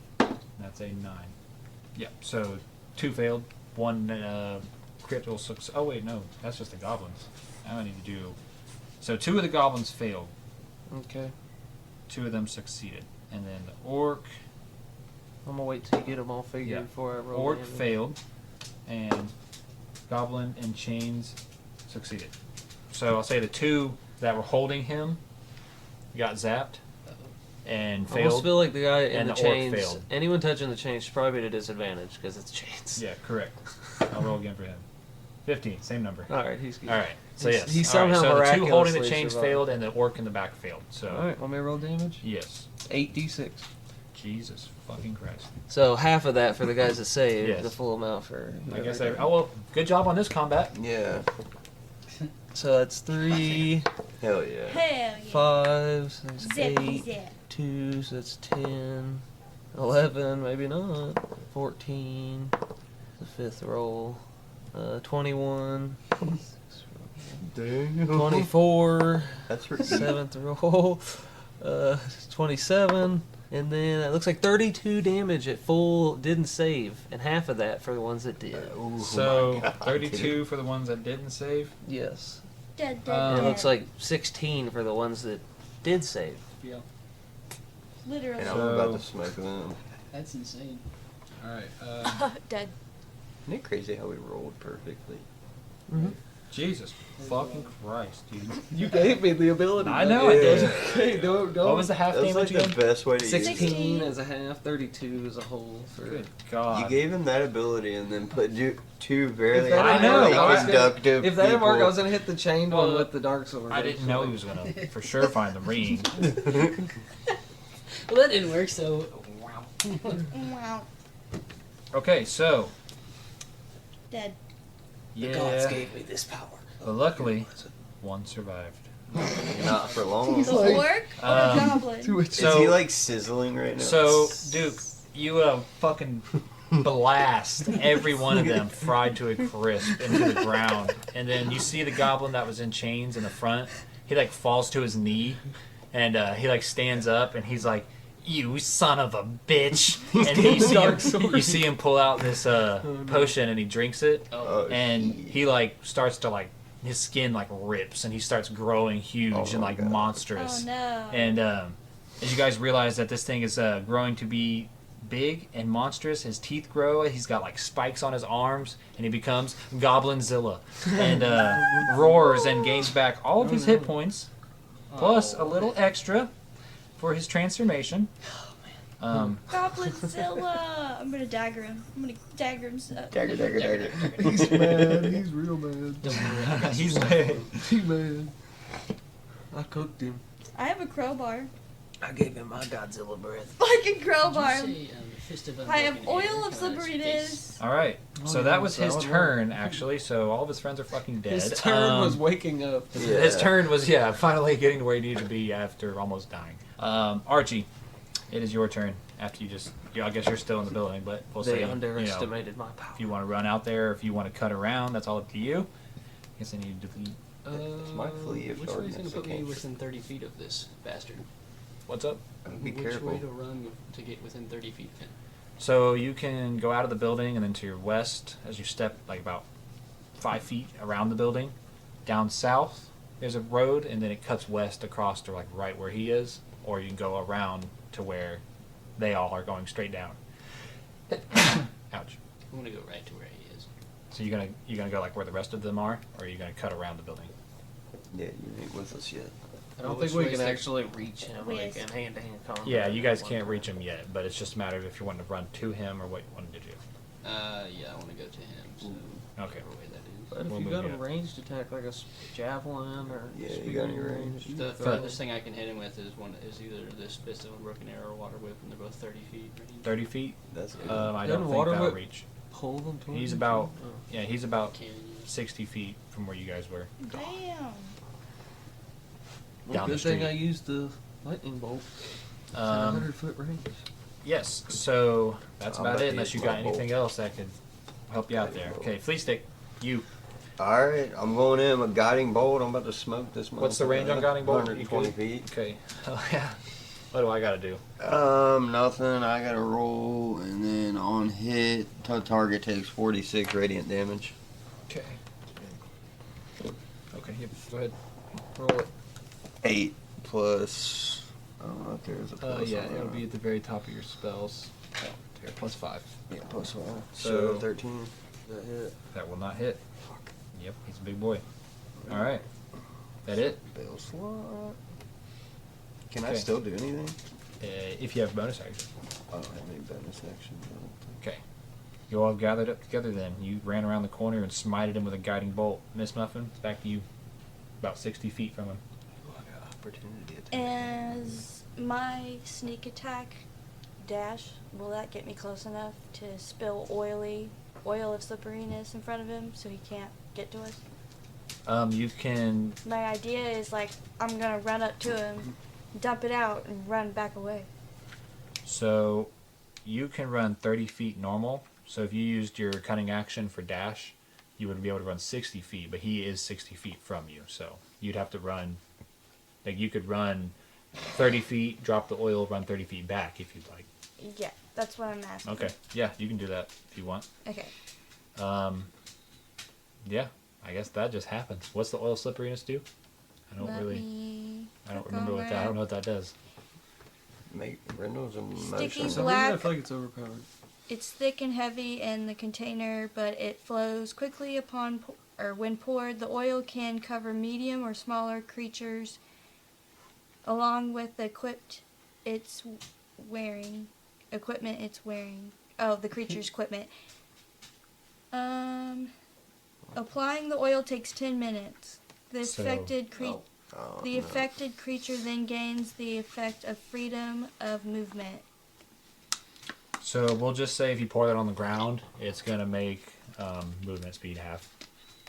That's a 9. Yep. So 2 failed. 1 critical success. Oh wait, no. That's just the goblins. Now I need to do. So 2 of the goblins failed. Okay. 2 of them succeeded, and then the orc. I'm gonna wait till you get them all figured Yeah. before I roll. Orc damage. failed, and goblin and chains succeeded. So I'll say the 2 that were holding him got zapped and I almost failed. feel like the guy in and the the orc chains. failed. Anyone touching the chains should probably be at a disadvantage because it's chains. Yeah, correct. I'll roll again for him. 15, same number. All right, he's good. All right. So He's- yes, he All right, somehow so the 2 holding the miraculously chains survived. failed, and the orc in the back failed. So All right, want me to roll damage? yes, 8d6. Jesus fucking Christ. So half of that for the guys that saved, Yes. the full amount for. I whoever guess did. oh well, good job on this combat. Yeah. So that's 3, Hell yeah. Hell yeah. 5, so that's Zippy 8, zip. 2, so that's 10, 11, maybe not, 14, the 5th roll, 21, Damn. 24, That's for 7th roll, 27, and then it looks like 32 damage at full didn't save, and half of that for the ones that did. Oh So my God, 32 for the ones that didn't save. Yes. Dead, dead, And dead. it looks like 16 for the ones that did save. Yeah, Literally. And I'm about to smoke them. that's insane. All right. Dead. Isn't it crazy how we rolled perfectly? Jesus fucking Christ, dude. You gave me the ability. I know I did. Okay, don't. What was the half That was like damage the again? best way to use it. 16 as a half, 32 as a whole. For Good God. You gave him that ability and then put 2 barely If that I know, athletic, I was gonna- conductive If that didn't work, I people. was gonna hit the chained one with the dark sword. I didn't know he was gonna for sure find the ring. Well, that didn't work. So, wow. Wow. Okay, so Dead. yeah, gave me this power. but luckily one survived. Not for long. The orc or the Um, goblin? Is So- he like sizzling right now? So Duke, you fucking blast every one of them fried to a crisp into the ground, and then you see the goblin that was in chains in the front. He like falls to his knee, and he like stands up, and he's like, "You son of a bitch!" And you see him pull out this potion, and he drinks it, Oh, and shit. he like starts to like his skin like rips, and he starts growing huge Oh and my like God. monstrous. Oh no. And as you guys realize that this thing is growing to be big and monstrous, his teeth grow. He's got like spikes on his arms, and he becomes Goblinzilla, and roars and gains back all of his hit points, plus a little extra for his transformation. Goblinzilla! I'm gonna dagger him. I'm gonna dagger him. Dagger, dagger, dagger. He's mad. He's real mad. Don't worry, I got He's some mad. He's mad. I cooked him. I have a crowbar. I gave him my Godzilla breath. Fucking Did crowbar. you say, Fist of I have Unbroken Air? oil of Can I space? Sabritas. All right, so Oh, that yeah, was so his that was turn actually. So all of his friends are fucking dead. His turn was waking up. His turn was finally getting to where he needed to be after almost dying. Archie, it is your turn. After you just, I guess you're still in the building, but we'll They see. underestimated my power. If you want to run out there, if you want to cut around, that's all up to you. I guess I need to delete. It's my flea of Which way is darkness, going to I put me can't- within 30 feet of this bastard? What's up? Be Which careful. way to run to get within 30 feet of him? So you can go out of the building and then to your west as you step like about 5 feet around the building. Down south, there's a road, and then it cuts west across to like right where he is, or you can go around to where they all are going straight down. Ouch. I'm going to go right to where he is. So you're gonna go like where the rest of them are, or are you gonna cut around the building? Yeah, you ain't with us yet. I don't Which think we way can is it? actually reach him like Yes. in hand-to-hand combat. Yeah, you guys can't reach him yet, but it's just a matter of if you want to run to him or what you want to do. Yeah, I want to go to him. So Okay. whatever way that is. But if We'll you move got a you up. ranged attack like a javelin or Yeah, you spear got any range? you The throw- furthest thing I can hit him with is either this fist of a broken arrow or water whip, and they're both 30 feet range. 30 feet. That's good. I Doesn't don't think water that'll whip reach. pull them towards He's you, about too? Oh. yeah, he's about Can you? 60 feet from where you guys were. Damn. Well, Down the good thing street. I used the lightning bolt. It's at 100-foot range. Yes. So that's I'll about bet it. Unless you you got lightning anything else that could help you out there. Okay, flea stick. You. All right, I'm going in with guiding bolt. I'm about to smoke this. What's the range on guiding bolt? 120 You feet. Okay. Oh yeah. What do I gotta do? Nothing. I gotta roll, and then on hit, target takes 46 radiant damage. Okay. Okay. Yep. Go ahead. Roll it. 8 plus. I don't know if there's a plus. Yeah, on it'll that. be at the very top of your spells. There, plus 5. Yeah, plus 1. So- So 13. That hit. That will not hit. Yep, he's a big boy. All right. That it? Bell slot. Can I Okay. still do anything? If you have bonus action. I don't have any bonus action. I don't think. Okay. You all gathered up together then. You ran around the corner and smited him with a guiding bolt. Miss Muffin, back to you. About 60 feet from him. Oh, I got opportunity attack. As my sneak attack dash, will that get me close enough to spill oil of slipperiness in front of him so he can't get to us? You can. My idea is like I'm gonna run up to him, dump it out, and run back away. So, you can run 30 feet normal. So if you used your cunning action for dash, you would be able to run 60 feet. But he is 60 feet from you, so you'd have to run. Like you could run 30 feet, drop the oil, run 30 feet back if you'd like. Yeah, that's what I'm asking. Okay. Yeah, you can do that if you want. Okay. Yeah, I guess that just happens. What's the oil slipperiness do? I don't Let really. me I don't click remember on what that. I don't know what that does. Make Rendell's in Sticky motion. For some reason, black. I feel like it's overpowered. It's thick and heavy in the container, but it flows quickly upon or when poured. The oil can cover medium or smaller creatures, along with the equipment it's wearing. Oh, the creature's equipment. Applying the oil takes 10 minutes. The So- affected Oh, the no. affected creature then gains the effect of freedom of movement. So we'll just say if you pour that on the ground, it's gonna make movement speed half.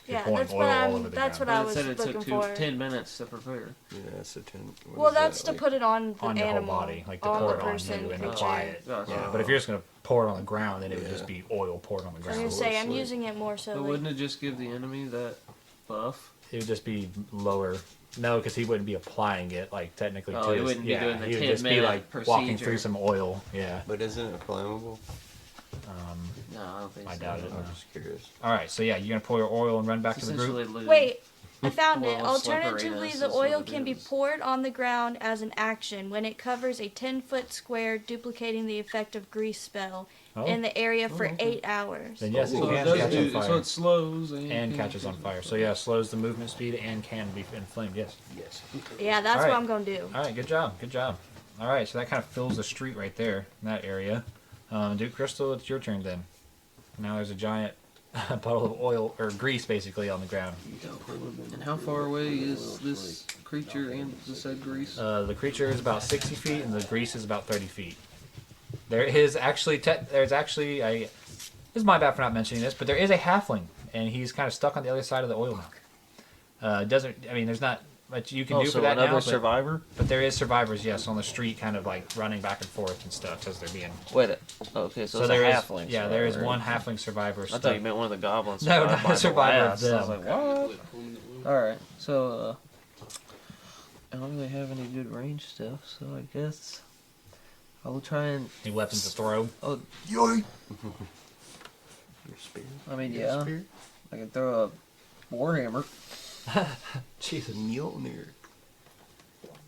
You're Yeah, pouring that's oil what all I'm. over the That's what ground. I But was it said it looking took for. 10 minutes to prepare. Yeah, so 10. what Well, is that, that's to like- put it on the on your whole animal, body, like to on pour the it on person, you and creature. apply it. Gotcha. Yeah, but if you're just gonna pour it on the ground, then it would Yeah. just be oil poured on the I was gonna ground. say I'm Sweet. using it more so. But Like, wouldn't it just give the enemy that buff? It would just be lower. No, because he wouldn't be applying it like technically. Oh, to he his- wouldn't be doing the he would 10 just be minute like walking procedure. through some oil. Yeah. But isn't it flammable? No, I don't think I so. doubt it. I'm just curious. All right, so yeah, you're gonna pour your oil and run back to the Essentially, group. lube. wait, I found it. Well, Alternatively, slipperiness the is what oil it can be is. poured on the ground as an action when it covers a 10-foot square, duplicating the effect of grease spell Oh. in the area for okay. 8 hours. Then yes, it So it can does catch on do, fire so it slows and and can catches on catch fire. So yeah, slows the movement speed and can be inflamed. Yes. Yes. Yeah, that's All right. what I'm gonna do. All right, good job, good job. All right, so that kind of fills the street right there in that area. Duke Crystal, it's your turn then. Now there's a giant puddle of oil or grease basically on the ground. And how far away is this creature and the said grease? The creature is about 60 feet and the grease is about 30 feet. There is actually this is my bad for not mentioning this, but there is a halfling and he's kind of stuck on the other side of the oil now. There's not much you can do so for that another now, survivor? but there is survivors, yes, on the street, kind of like running back and forth and stuff as they're being. Wait, okay, so, it's there a is, halfling. yeah, there is survivor. one halfling survivor. I stuck. thought you meant one of the goblins. No, survived not a by the survivor of blast. I was them. like, what? Alright, so, I don't really have any good range stuff, so I guess I'll try and. Any weapons to throw? Oh, Yoink! Your spear? I mean, Your yeah. spear? I can throw a warhammer. Jesus. Mjolnir.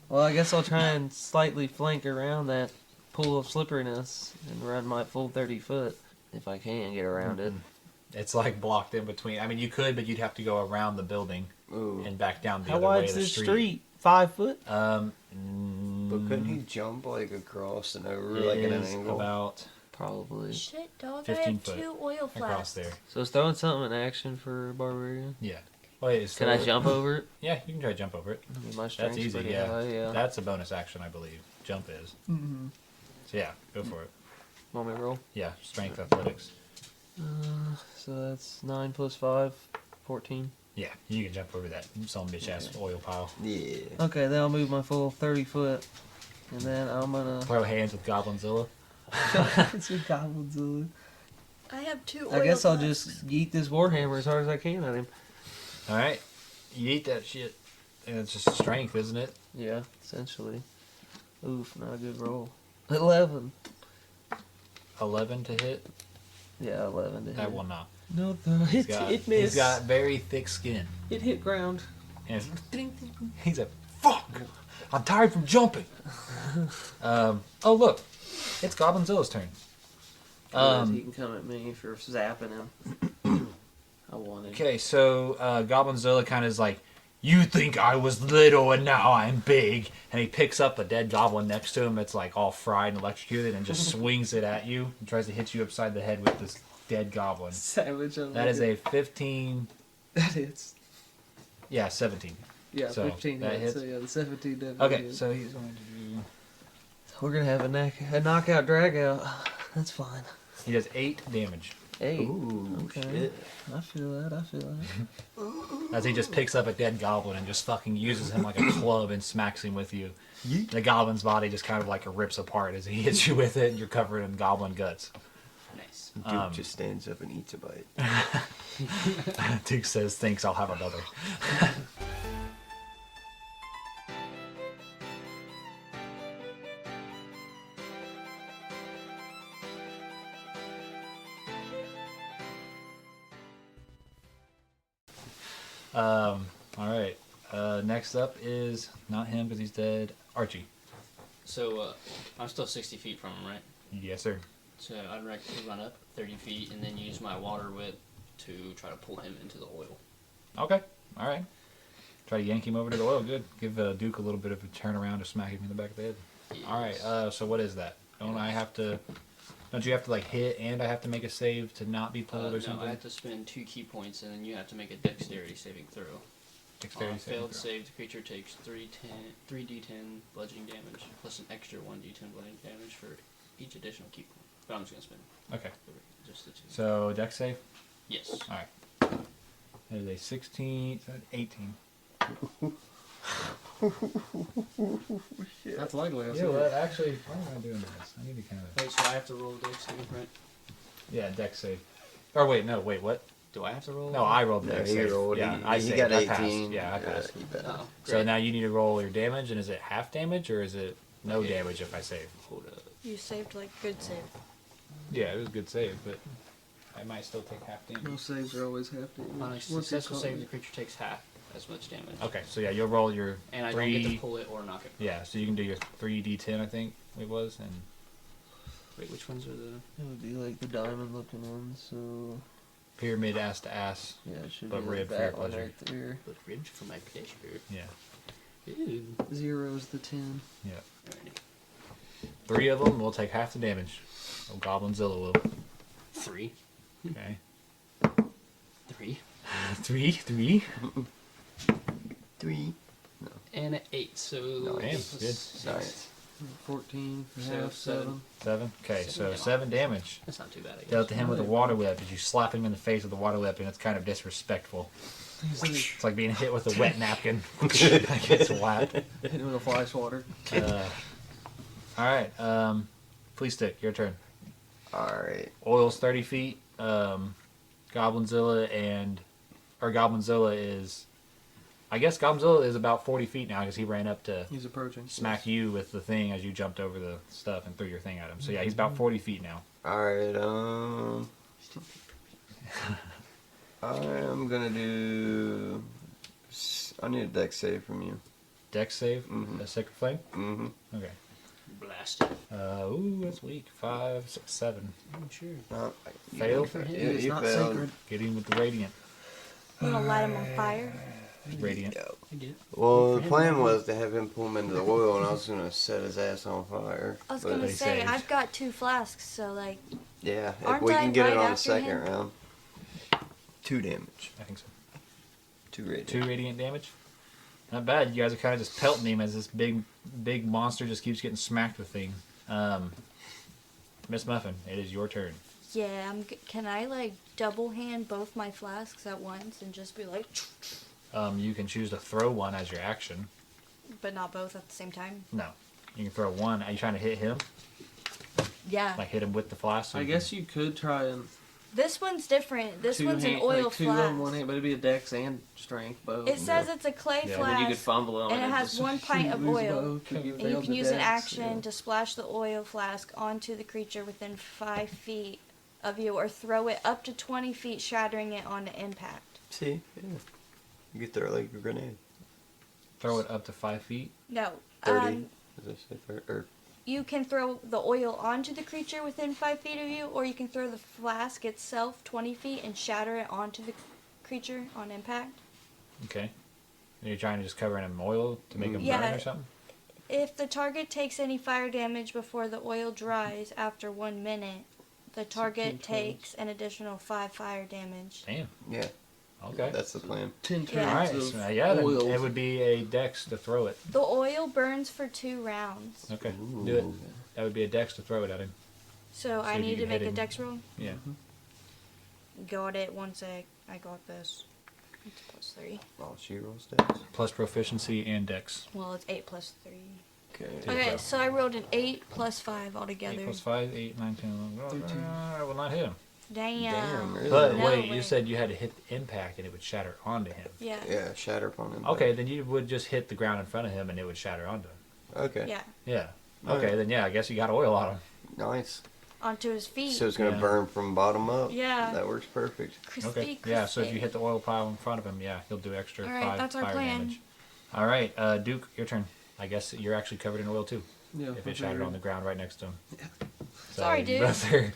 Well, I guess I'll try and slightly flank around that pool of slipperiness and run my full 30 foot if I can get around it. It's like blocked in between. I mean, you could, but you'd have to go around the building Ooh. and back down the How other way wide's of the this street. street? 5 foot? But couldn't he jump like across and over like at an is angle? about Probably. Shit, dog, I 15 have foot 2 oil across flasks. there. So it's throwing something in action for Barbarian. Yeah. Wait, is Can I jump over it? Yeah, you can try to jump over it. I mean, my That's strength's easy. pretty Yeah. high, yeah. That's a bonus action, I believe. Jump is. Mm-hmm. So yeah, go for it. Want me to roll? Yeah, strength, athletics. So that's 9 plus 5, 14. Yeah, you can jump over that some bitch ass oil pile. Yeah. Okay, then I'll move my full 30 foot. And then I'm gonna... Throw hands with Goblinzilla. It's a Goblinzilla. I have 2 oil I guess I'll flasks. just yeet this Warhammer as hard as I can at him. All right, you eat that shit, and it's just strength, isn't it? Yeah, essentially. Oof, not a good roll. 11. 11 to hit. Yeah, 11 to hit. That will not. No, the hit, it missed. He's got very thick skin. It hit ground. And he's like, fuck! I'm tired from jumping. Oh look, it's Goblinzilla's turn. He can come at me for zapping him. I wanted. Okay, so Goblinzilla kind of is like, you think I was little and now I'm big, and he picks up a dead goblin next to him that's like all fried and electrocuted and just swings it at you and tries to hit you upside the head with this dead goblin. Savage. That is a 15. That hits. Yeah, 17. Yeah, So, 15 that hits. hits? So yeah, the 17 definitely Okay, hits. so he's going to do. We're gonna have a knockout drag out. That's fine. He does 8 damage. 8. Ooh, Okay. shit. I feel that. I feel that. As he just picks up a dead goblin and just fucking uses him like a club and smacks him with you. The goblin's body just kind of like rips apart as he hits you with it, and you're covered in goblin guts. Nice. Duke just stands up and eats a bite. Duke says, thanks, I'll have another. Alright. Next up is, not him because he's dead, Archie. So, I'm still 60 feet from him, right? Yes, sir. So I'd like to run up 30 feet and then use my water whip to try to pull him into the oil. Okay. Alright. Try to yank him over to the oil. Good. Give Duke a little bit of a turnaround to smack him in the back of the head. Yes. Alright, so what is that? Don't you have to like hit and I have to make a save to not be pulled or No, something? I have to spend 2 key points and then you have to make a dexterity saving throw. Dexterity saving Failed throw. save, the creature takes 3d10 bludgeoning damage, plus an extra 1d10 bludgeoning damage for each additional key point. But I'm just going to spend Okay. just the 2. So dex save? Yes. Alright. That is a 16, 18. That's likely. You know what? Actually, why am I doing this? I need to kind of. Wait, so I have to roll a dex save, right? Yeah, dex save. Or wait, no, wait, what? Do I have to roll? No, I rolled No, dex he save. rolled. Yeah, he, I he saved. got I 18. passed. Yeah, I passed. He passed. Oh, So great. now you need to roll your damage, and is it half damage or is it no Okay. damage if I save? Hold up. You saved like good save. Yeah, it was a good save, but I might still take half damage. No saves are always half damage. On a Once you successful call save, it. the creature takes half as much damage. Okay, so yeah, you'll roll your And I 3. don't get to pull it or knock it. Yeah, so you can do your 3d10, I think it was, and Wait, which ones are the... It would be like the diamond looking ones, so pyramid ass to ass. yeah, it should But be like rib for your that one pleasure. right there. But ridge for my pleasure. Yeah, Ew. 0's the 10. yeah. Alrighty. 3 of them will take half the damage. Oh, Goblinzilla will. 3. Okay. 3. 3. 3. And an 8, so... Nice. Damn, plus good. 6. Nice. 14 for So half, 7. 7. Okay, so 7 7 damage. That's not too bad, I guess. Dealt to him with a water whip as you slap him in the face with the water whip, and it's kind of disrespectful. He's like, It's like being hit with a wet napkin. Like it's wet. hit him with a fly swatter. Alright, Flea Stick, your turn. Alright. Oil's 30 feet. Goblinzilla is... I guess Goblinzilla is about 40 feet now because he ran up to He's approaching. smack you with the thing as you jumped over the stuff and threw your thing at him. So yeah, he's about 40 feet now. Alright, I'm gonna do... I need a dex save from you. Dex save, Mhm. a Sacred Flame? Mm-hmm. Okay. Blah. blast it. Ooh, that's weak. 5, 6, 7. I'm sure. Fail. For him, You, it's you not failed. sacred. Get in with the radiant. I'm gonna light him on fire. Radiant. I get it. Well, For the him, plan no. was to have him pull him into the oil, and I was gonna set his ass on fire. I was But, gonna But he say, saved. I've got 2 flasks, so like, yeah, if Aren't we I can get it right on the after second him? round. 2 damage. I think so. 2 radiant. 2 radiant damage. Not bad. You guys are kind of just pelting him as this big monster just keeps getting smacked with things. Miss Muffin, it is your turn. yeah, can I like double hand both my flasks at once and just be like, You can choose to throw one as your action. but not both at the same time? No. You can throw one. Are you trying to hit him? Yeah. Like hit him with the flask? So I you guess you could try and This one's different. This two one's an hand, oil like two flask. on one hand, but it'd be a dex and strength both. It says it's a clay Yeah. and then you could flask, fumble on and it it has just 1 pint of lose oil. both if And you failed can the use an dex, action to splash the oil flask onto the creature within 5 feet of you, or throw it up to 20 feet, shattering it on impact. See? Yeah. You could throw it like a grenade. throw it up to 5 feet. No. 30. Does it say 30? Or You can throw the oil onto the creature within 5 feet of you, or you can throw the flask itself 20 feet and shatter it onto the creature on impact. Okay. And you're trying to just cover him in oil to make him Yeah. burn or something? If the target takes any fire damage before the oil dries after 1 minute, the target 10 turns. takes an additional 5 fire damage. Damn. yeah, Okay. that's the plan. 10 turns Yeah. Alright, of so yeah, then oil. it would be a dex to throw it. The oil burns for 2 rounds. Okay, Ooh. do it. That would be a dex to throw it at him. So I if you need to can make hit a him. dex roll? Yeah. Got it, 1 sec. I got this. It's +3. Oh, she rolls stats. Plus proficiency and dex. Well, it's 8 plus 3. Okay. Okay, pro. so I rolled an 8 plus 5 altogether. 8 plus 5, 8, 9, 10, 11. 13. I will not hit him. Damn. Damn, really? But No wait, way. you said you had to hit the impact and it would shatter onto him. Yeah. Yeah, shatter upon him. Okay, then you would just hit the ground in front of him and it would shatter onto him. Okay. Yeah. Yeah. Alright. Okay, then yeah, I guess you got oil on him. Nice. Onto his feet. So it's gonna Yeah. burn from bottom up. Yeah. That works perfect. Crispy, Okay. crispy. Yeah, so if you hit the oil pile in front of him, yeah, he'll do extra Alright, 5 that's our fire plan. damage. Alright, Duke, your turn. I guess you're actually covered in oil too. Yeah, If it shattered on the ground right next to him. Sorry, you dude. both are-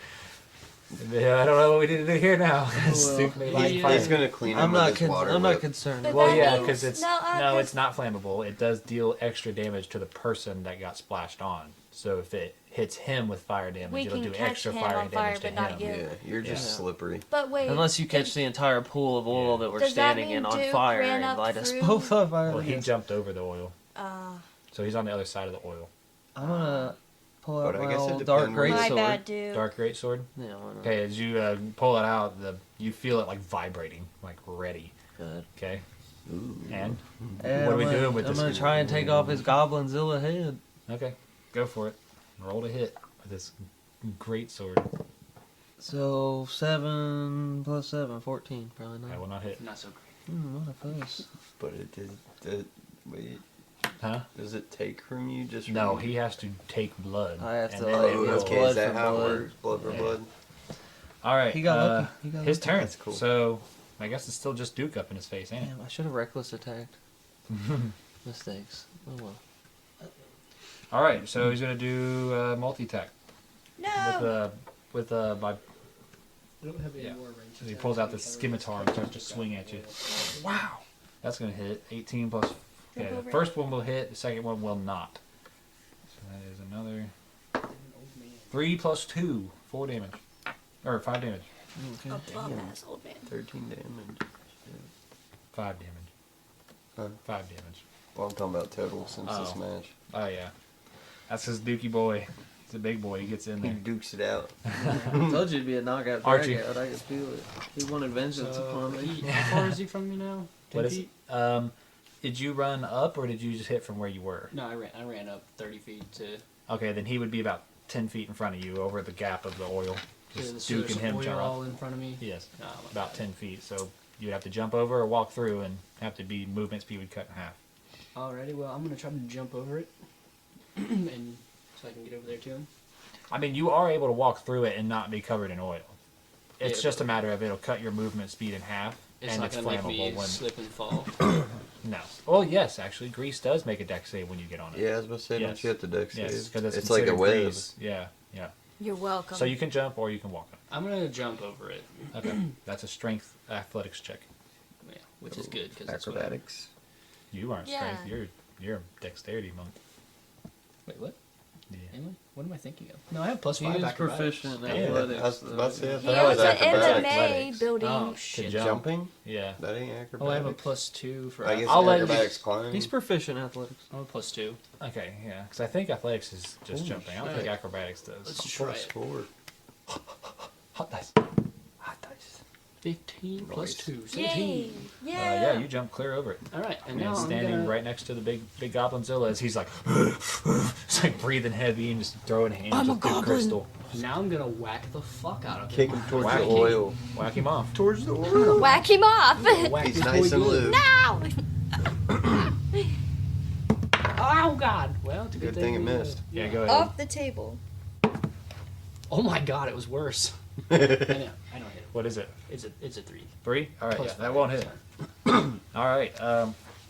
Yeah, I don't know what we need to do here now. well, Duke may light he- fire. He's gonna clean him I'm with not. his water I'm not whip. concerned. But Well, that yeah, means- because it's no, no, it's 'cause- not flammable. It does deal extra damage to the person that got splashed on. So if it hits him with fire damage, We it'll can do catch extra him fire on fire, damage to but not him. you. Yeah, you're just Yeah. slippery. But wait. Unless you catch the entire pool of oil that we're Does that standing in mean on Duke fire ran and up light us through- both on fire. Well, he jumped over the oil, Uh, so he's on the other side of the oil. I'm gonna pull out But I my guess it old depends dark where great you- my sword. bad, dude. Dark great sword. Yeah, why not? Okay, as you pull it out, you feel it like vibrating, like ready. Good. Okay, Ooh. and Yeah, What are we I'm gonna- doing with I'm this? gonna try and take off his Goblinzilla head. okay, go for it. Roll to hit with this great sword. So 7 plus 7, 14, probably I not. will not hit. Not so great. What a fuss. But it did. Wait, Huh? does it take from you just? No, from he has to take blood. I have and to, then like, it Oh, will- okay. blood Is that for how it blood. works? Blood for Yeah. blood. All right. He got lucky. He got his lucky. turn. That's cool. So I guess it's still just Duke up in his face, ain't Damn, I should have reckless attacked. it? Mistakes. Oh well. All right. So he's gonna do multi attack No. with by We don't have any Yeah. more range he attacks. pulls out the We scimitar and starts to swing at you. Wow. That's gonna hit 18 plus. Okay, Jump the over first one will hit. The second one will not. So that is another An old man. 3 plus 2, 4 damage, or 5 damage. Okay. A bum ass old man. 13 damage. 5 damage. Huh? 5 damage. Well, I'm talking about total since this Oh. match. Oh yeah. That's his Dookie boy. He's a big boy. He gets in He there. dukes it out. I told you it'd be a knockout Archie. drag out. I could feel it. He wanted vengeance upon me. How far is he from me now? 10 What is feet? Did you run up or did you just hit from where you were? No, I ran up 30 feet to Okay, then he would be about 10 feet in front of you over the gap of the oil. the Just Duke and him oil jump all up. in front of me. Yes, Oh, my about bad. 10 feet. So you'd have to jump over or walk through and have to be movement speed would cut in half. Alrighty, well, I'm gonna try to jump over it, and so I can get over there to him. I mean, you are able to walk through it and not be covered in oil. It's Yeah, just a matter of it'll cut your movement speed in half It's and not it's gonna make me flammable when... slip and fall. No. Well, yes, actually, grease does make a dex save when you get on it. Yeah, I was about to say, don't Yes. you have to dex Yes, save? because It's like a web. grease. Yeah, yeah. You're welcome. So you can jump or you can walk I'm gonna jump over it. up. Okay, that's a strength athletics check. Yeah, which is good because that's what I- Acrobatics. You aren't Yeah. strength. You're a dexterity monk. Wait, what? Yeah. Am I? What am I thinking of? No, I have plus He 5 is acrobatics. proficient in Yeah, athletics. I was about to say, I he thought that was was an acrobatics. MMA Athletics. building. Oh To shit! jump. Jumping? Yeah. That ain't acrobatics. Oh, I have a plus 2 for. I guess I'll let you- acrobatics climb. He's proficient in athletics. I'm a plus 2. Okay, yeah. Because I think athletics is just Ooh, jumping. I don't shit. think acrobatics does. Let's try Plus it. 4. Hot dice. Hot dice. 15 plus Nice. 2, Yay! 17. Yeah. Yeah, you jump clear over it. All right, and And now I'm standing gonna. right next to the big goblinzilla as he's like, it's like breathing heavy and just throwing hands I'm a with the goblin. crystal. Now I'm gonna whack the fuck out of Kick him. him towards Whack the him. oil. Whack him off. Towards the oil. Whack him off. Whack He's this nice boy and good. loose. Now. Oh god! Well, it's a Good thing it missed. Yeah, go ahead. Off the table. Oh my god, it was worse. I know hit it. What is it? It's a 3. 3? All right, Plus yeah, that five, won't hit. sorry. All right,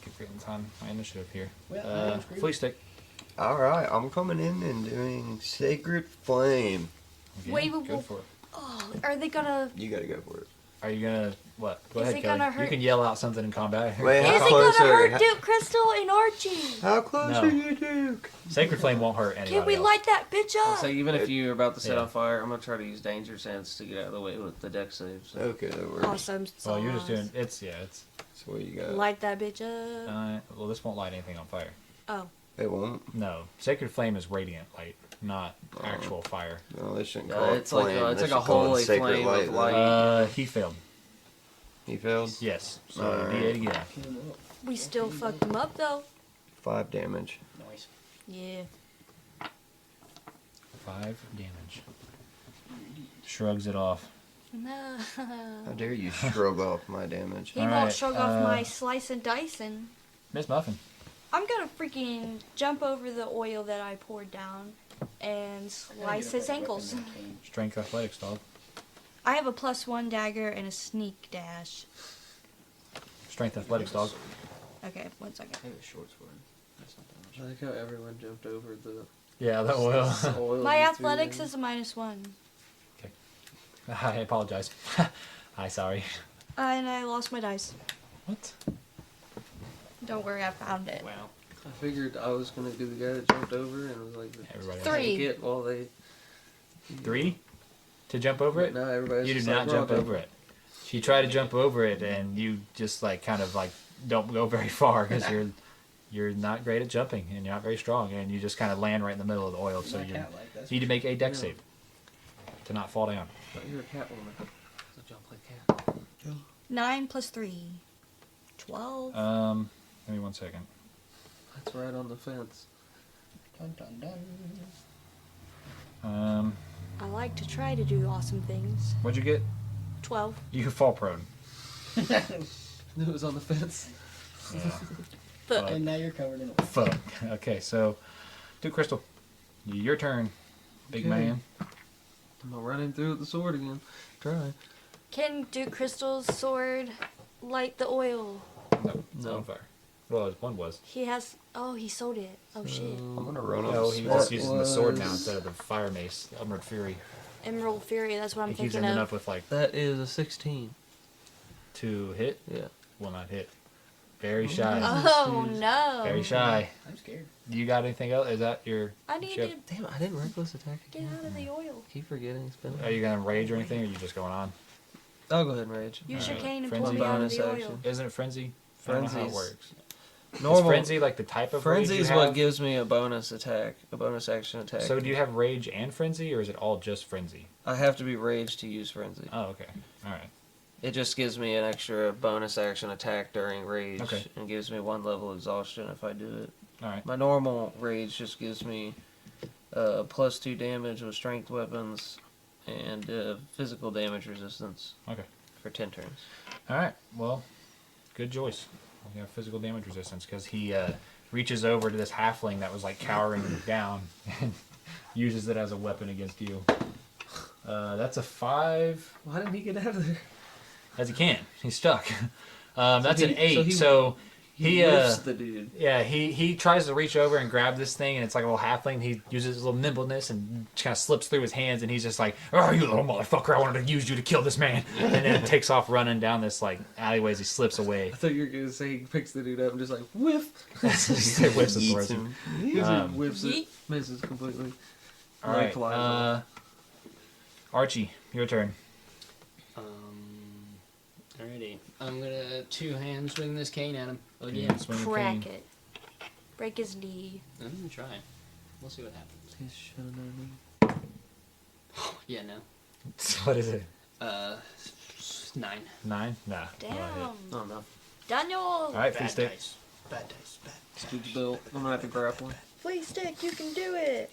keep getting on my initiative here. Well, I am screwed. Flea stick. Alright, I'm coming in and doing Sacred Flame. Okay, Wait, go wait, for it. Oh, are they gonna? You gotta go for it. Are you gonna what? Go Is ahead, it Kelly. gonna You hurt? can yell out something in combat. Wait, Is how it close gonna are hurt you? Duke Crystal and Archie? How close No. are you, Duke? Sacred flame won't hurt anybody Can we else. light that bitch up? So even if you're about to set Yeah. on fire, I'm gonna try to use danger sense to get out of the way with the deck save. So. Okay, that works. Awesome Well, you're just sauce. doing it's That's what you got. Light that bitch up. well, this won't light anything on fire. Oh, It won't. No, sacred flame is radiant light, not actual fire. No, they shouldn't Yeah, call it it's like flame. it's They like a should call it holy Sacred flame of then. light. He failed. He failed? Yes. So Alright. D8 again. we still fucked him up though. 5 damage. Nice. Yeah. 5 damage. Shrugs it off. No. How dare you shrug off my damage? He All won't right, shrug off my slice and dicing. Miss Muffin. I'm gonna freaking jump over the oil that I poured down and slice his ankles. Strength athletics, dog. I have a +1 dagger and a sneak dash. Strength athletics, dog. Okay, 1 second. I have a short sword. That's not that much. I like how everyone jumped over the Yeah, that will. oil. My you threw athletics in. is a -1. I apologize. Hi, sorry. And I lost my dice. What? Don't worry, I found it. Wow. I figured I was gonna be the guy that jumped over and was like, Everybody. Three. take it while they. 3 to jump over it. No, everybody's You do just not like, jump "Well, over it. She tried to jump over it, and you just like kind of like don't go very far because you're not great at jumping and you're not very strong, and you just kind of land right in the middle of the oil. So My you cat like that. need to make a deck Yeah. save to not fall down. I thought you were a cat woman. So jump like cat. 9 + 3. 12. Give me 1 second. That's right on the fence. Dun dun dun. I like to try to do awesome things. What'd you get? 12. You fall prone. It was on the fence. Fuck. And now you're covered in oil. Fuck. Okay, so Duke Crystal, your turn, big Okay. man. I'm gonna run him through with the sword again. Try. Can Duke Crystal's sword light the oil? No, it's No. on fire. Well, one was. He has. Oh, he sold it. Oh shit. I'm gonna run up. No, he was just That using the sword now was- instead of the fire mace, Emerald Fury. Emerald Fury. That's what I'm He keeps thinking ending of. up with like That is a 16. 2 hit. Yeah. Will not hit. Very shy. Oh no. Very shy. I'm scared. You got anything else? Is that your? I need ship? to Damn, I didn't reckless attack get again. out of the oil. Keep forgetting spin. Are you gonna rage or anything, or are you just going on? I'll go ahead and rage. Use your Alright, cane and frenzy. pull me out of Bonus the oil. action. Isn't it frenzy? I don't know how it Frenzy's- works. Is Normal. frenzy like the type of rage Frenzy you is have? what gives me a bonus attack, a bonus action attack. So do you have rage and frenzy, or is it all just frenzy? I have to be rage to use frenzy. Oh, okay. All right. It just gives me an extra bonus action attack during rage, Okay. and gives me 1 level exhaustion if I do it. All right. My normal rage just gives me +2 damage with strength weapons and physical damage resistance. Okay. For 10 turns. All right. Well, good choice. We have physical damage resistance because he reaches over to this halfling that was like cowering down and uses it as a weapon against you. That's a 5. Why didn't he get out of there? As he can. He's stuck. That's he- an 8. so he- So He whiffs the dude. Yeah, he tries to reach over and grab this thing, and it's like a little halfling. He uses his little nimbleness and kind of slips through his hands, and he's just like, "Oh, you little motherfucker! I wanted to use you to kill this man," and then takes off running down this like alleyway as he slips away. I thought you were gonna say he picks the dude up and just like whiff. He whips and Eats throws him. him. He Um, whiffs it, yeet. misses completely. All Leg right, flies off. Archie, your turn. Alrighty. I'm gonna two-hand swing this cane at him again. Swing the Crack cane. it. Break his knee. I'm gonna try. We'll see what happens. He's showing Yeah, no. What is it? 9. 9? Nah. Damn. Oh no. Daniel! All right, Bad please stick. dice. Bad dice. Bad. Scoop's built. I'm gonna have to grapple him. Flea stick, you can do it!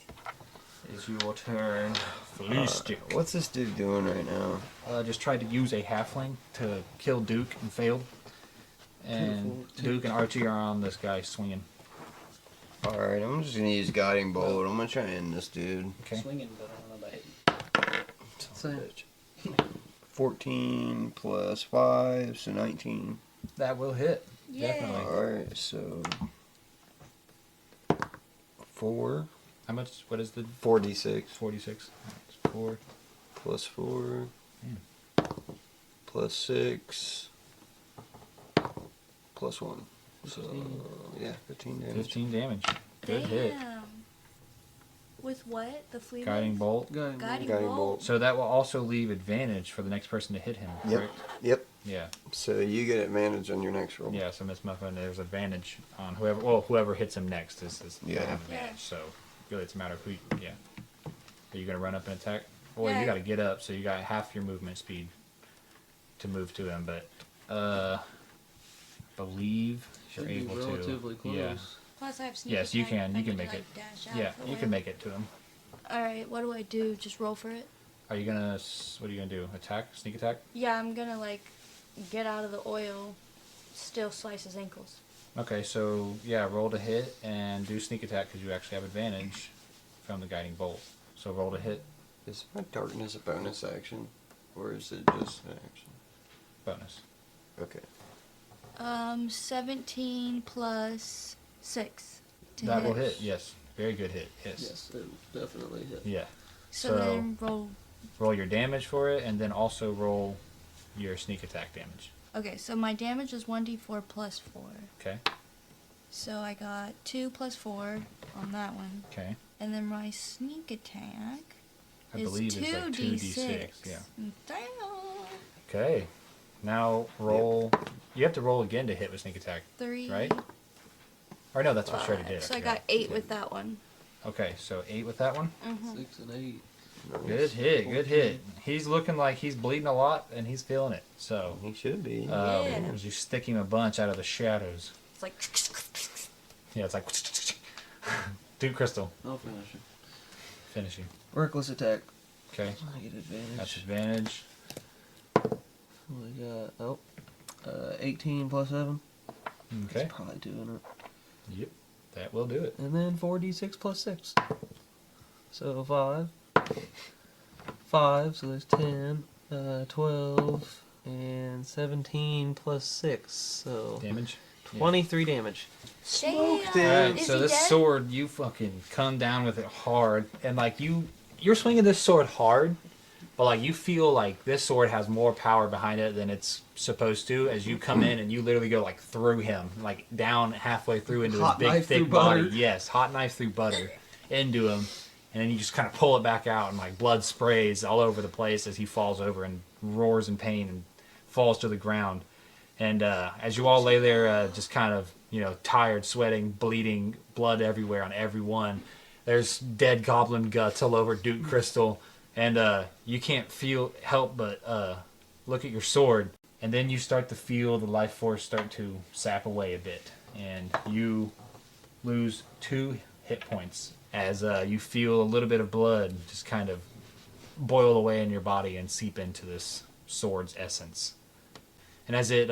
It's your turn. Flea stick. What's this dude doing right now? Just tried to use a halfling to kill Duke and failed. And Beautiful. Duke and Archie are on this guy swinging. Alright, I'm just gonna use Guiding Bolt. I'm gonna try and end this dude. Okay. Swinging, but I don't know about hitting. Same. Bitch. 14 plus 5, so 19. That will hit. Yay. Definitely. Alright, so 4, How much? What is the 4d6 46? 4. plus 4 plus 6 plus 1. So, 15. yeah, 15 damage. 15 damage. Good Damn. hit. With what? The flea Guiding blade? bolt. Guiding Guiding Guiding bolt? Bolt. So that will also leave advantage for the next person to hit him. Yep. Correct? Yep. Yeah. So you get advantage on your next roll. Yeah. So Miss Muffin, there's advantage on whoever. Well, whoever hits him next is Yeah. have advantage. Yeah. So really, it's a matter of who. Yeah. Are you gonna run up and attack? Well, Yeah. you got to get up, so you got half your movement speed to move to him. But believe you're Should be able relatively to. close. Yeah. Plus I have sneak Yes, you attack can. if You I can need to, make it. dash out Yeah, for you him. can make it to him. Alright, what do I do? Just roll for it? Are you gonna? What are you gonna do? Attack? Sneak attack? Yeah, I'm gonna get out of the oil, still slice his ankles. Okay, so yeah, roll to hit and do sneak attack because you actually have advantage from the guiding bolt. So roll to hit, Is my darkness a bonus action? Or is it just an action? bonus. Okay. 17 plus 6 to That hit. will hit. Yes, very good hit. Yes. Yes, it definitely hit. Yeah. So then roll. roll your damage for it, and then also roll your sneak attack damage. Okay, so my damage is 1d4 plus 4. Okay. So I got 2 plus 4 on that one. Okay. And then my sneak attack I is believe it's like 2d6. Yeah. Damn. Okay. Now roll. You have to roll again to hit with sneak attack, 3. right? Or no, that's what she already 5. did. So I forgot. got 8 with that one. Okay, so 8 with that one. Mm-hmm. 6 and 8. Good hit, good hit. He's looking like he's bleeding a lot, and he's feeling it. So, He should be. Yeah. as you stick him a bunch out of the shadows. It's like. Yeah, it's like Duke Crystal I'll finish it. finishing. Reckless attack. Okay, I get advantage. that's advantage. We got 18 plus 7. Okay, That's probably doing it. yep, that will do it. And then 4d6 plus 6. So 5. 5, so there's 10, 12, and 17 plus 6. So Damage. 23 damage. Damn. Alright, Is so he this dead? sword, you fucking come down with it hard, and like you're swinging this sword hard, but like you feel like this sword has more power behind it than it's supposed to. As you come in and you literally go like through him, like down halfway through into Hot his big knife thick through body. butter. Yes, hot knife through butter into him, and then you just kind of pull it back out, and like blood sprays all over the place as he falls over and roars in pain and falls to the ground. And as you all lay there, just kind of, tired, sweating, bleeding, blood everywhere on everyone, there's dead goblin guts all over Duke Crystal. And you can't help but look at your sword. And then you start to feel the life force start to sap away a bit. And you lose 2 hit points as you feel a little bit of blood just kind of boil away in your body and seep into this sword's essence. And as it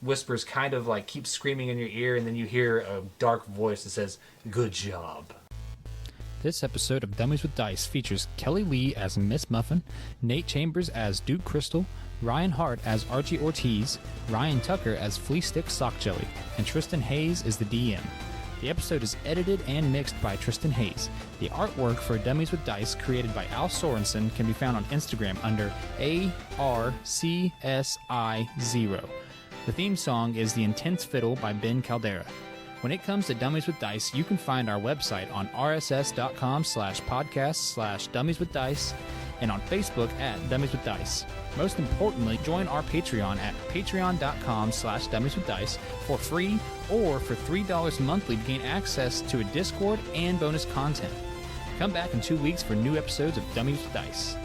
whispers, kind of like keeps screaming in your ear, and then you hear a dark voice that says, "Good job." This episode of Dummies with Dice features Kelly Lee as Miss Muffin, Nate Chambers as Duke Crystal, Ryan Hart as Archie Ortiz, Ryan Tucker as Flea Stick Sock Jelly, and Tristan Hayes is the DM. The episode is edited and mixed by Tristan Hayes. The artwork for Dummies with Dice, created by Al Sorensen, can be found on Instagram under ARCSI0. The theme song is The Intense Fiddle by Ben Caldera. When it comes to Dummies with Dice, you can find our website on rss.com/podcast/dummieswithdice and on Facebook at Dummies with Dice. Most importantly, join our Patreon at patreon.com/dummieswithdice for free or for $3 monthly to gain access to a Discord and bonus content. Come back in 2 weeks for new episodes of Dummies with Dice.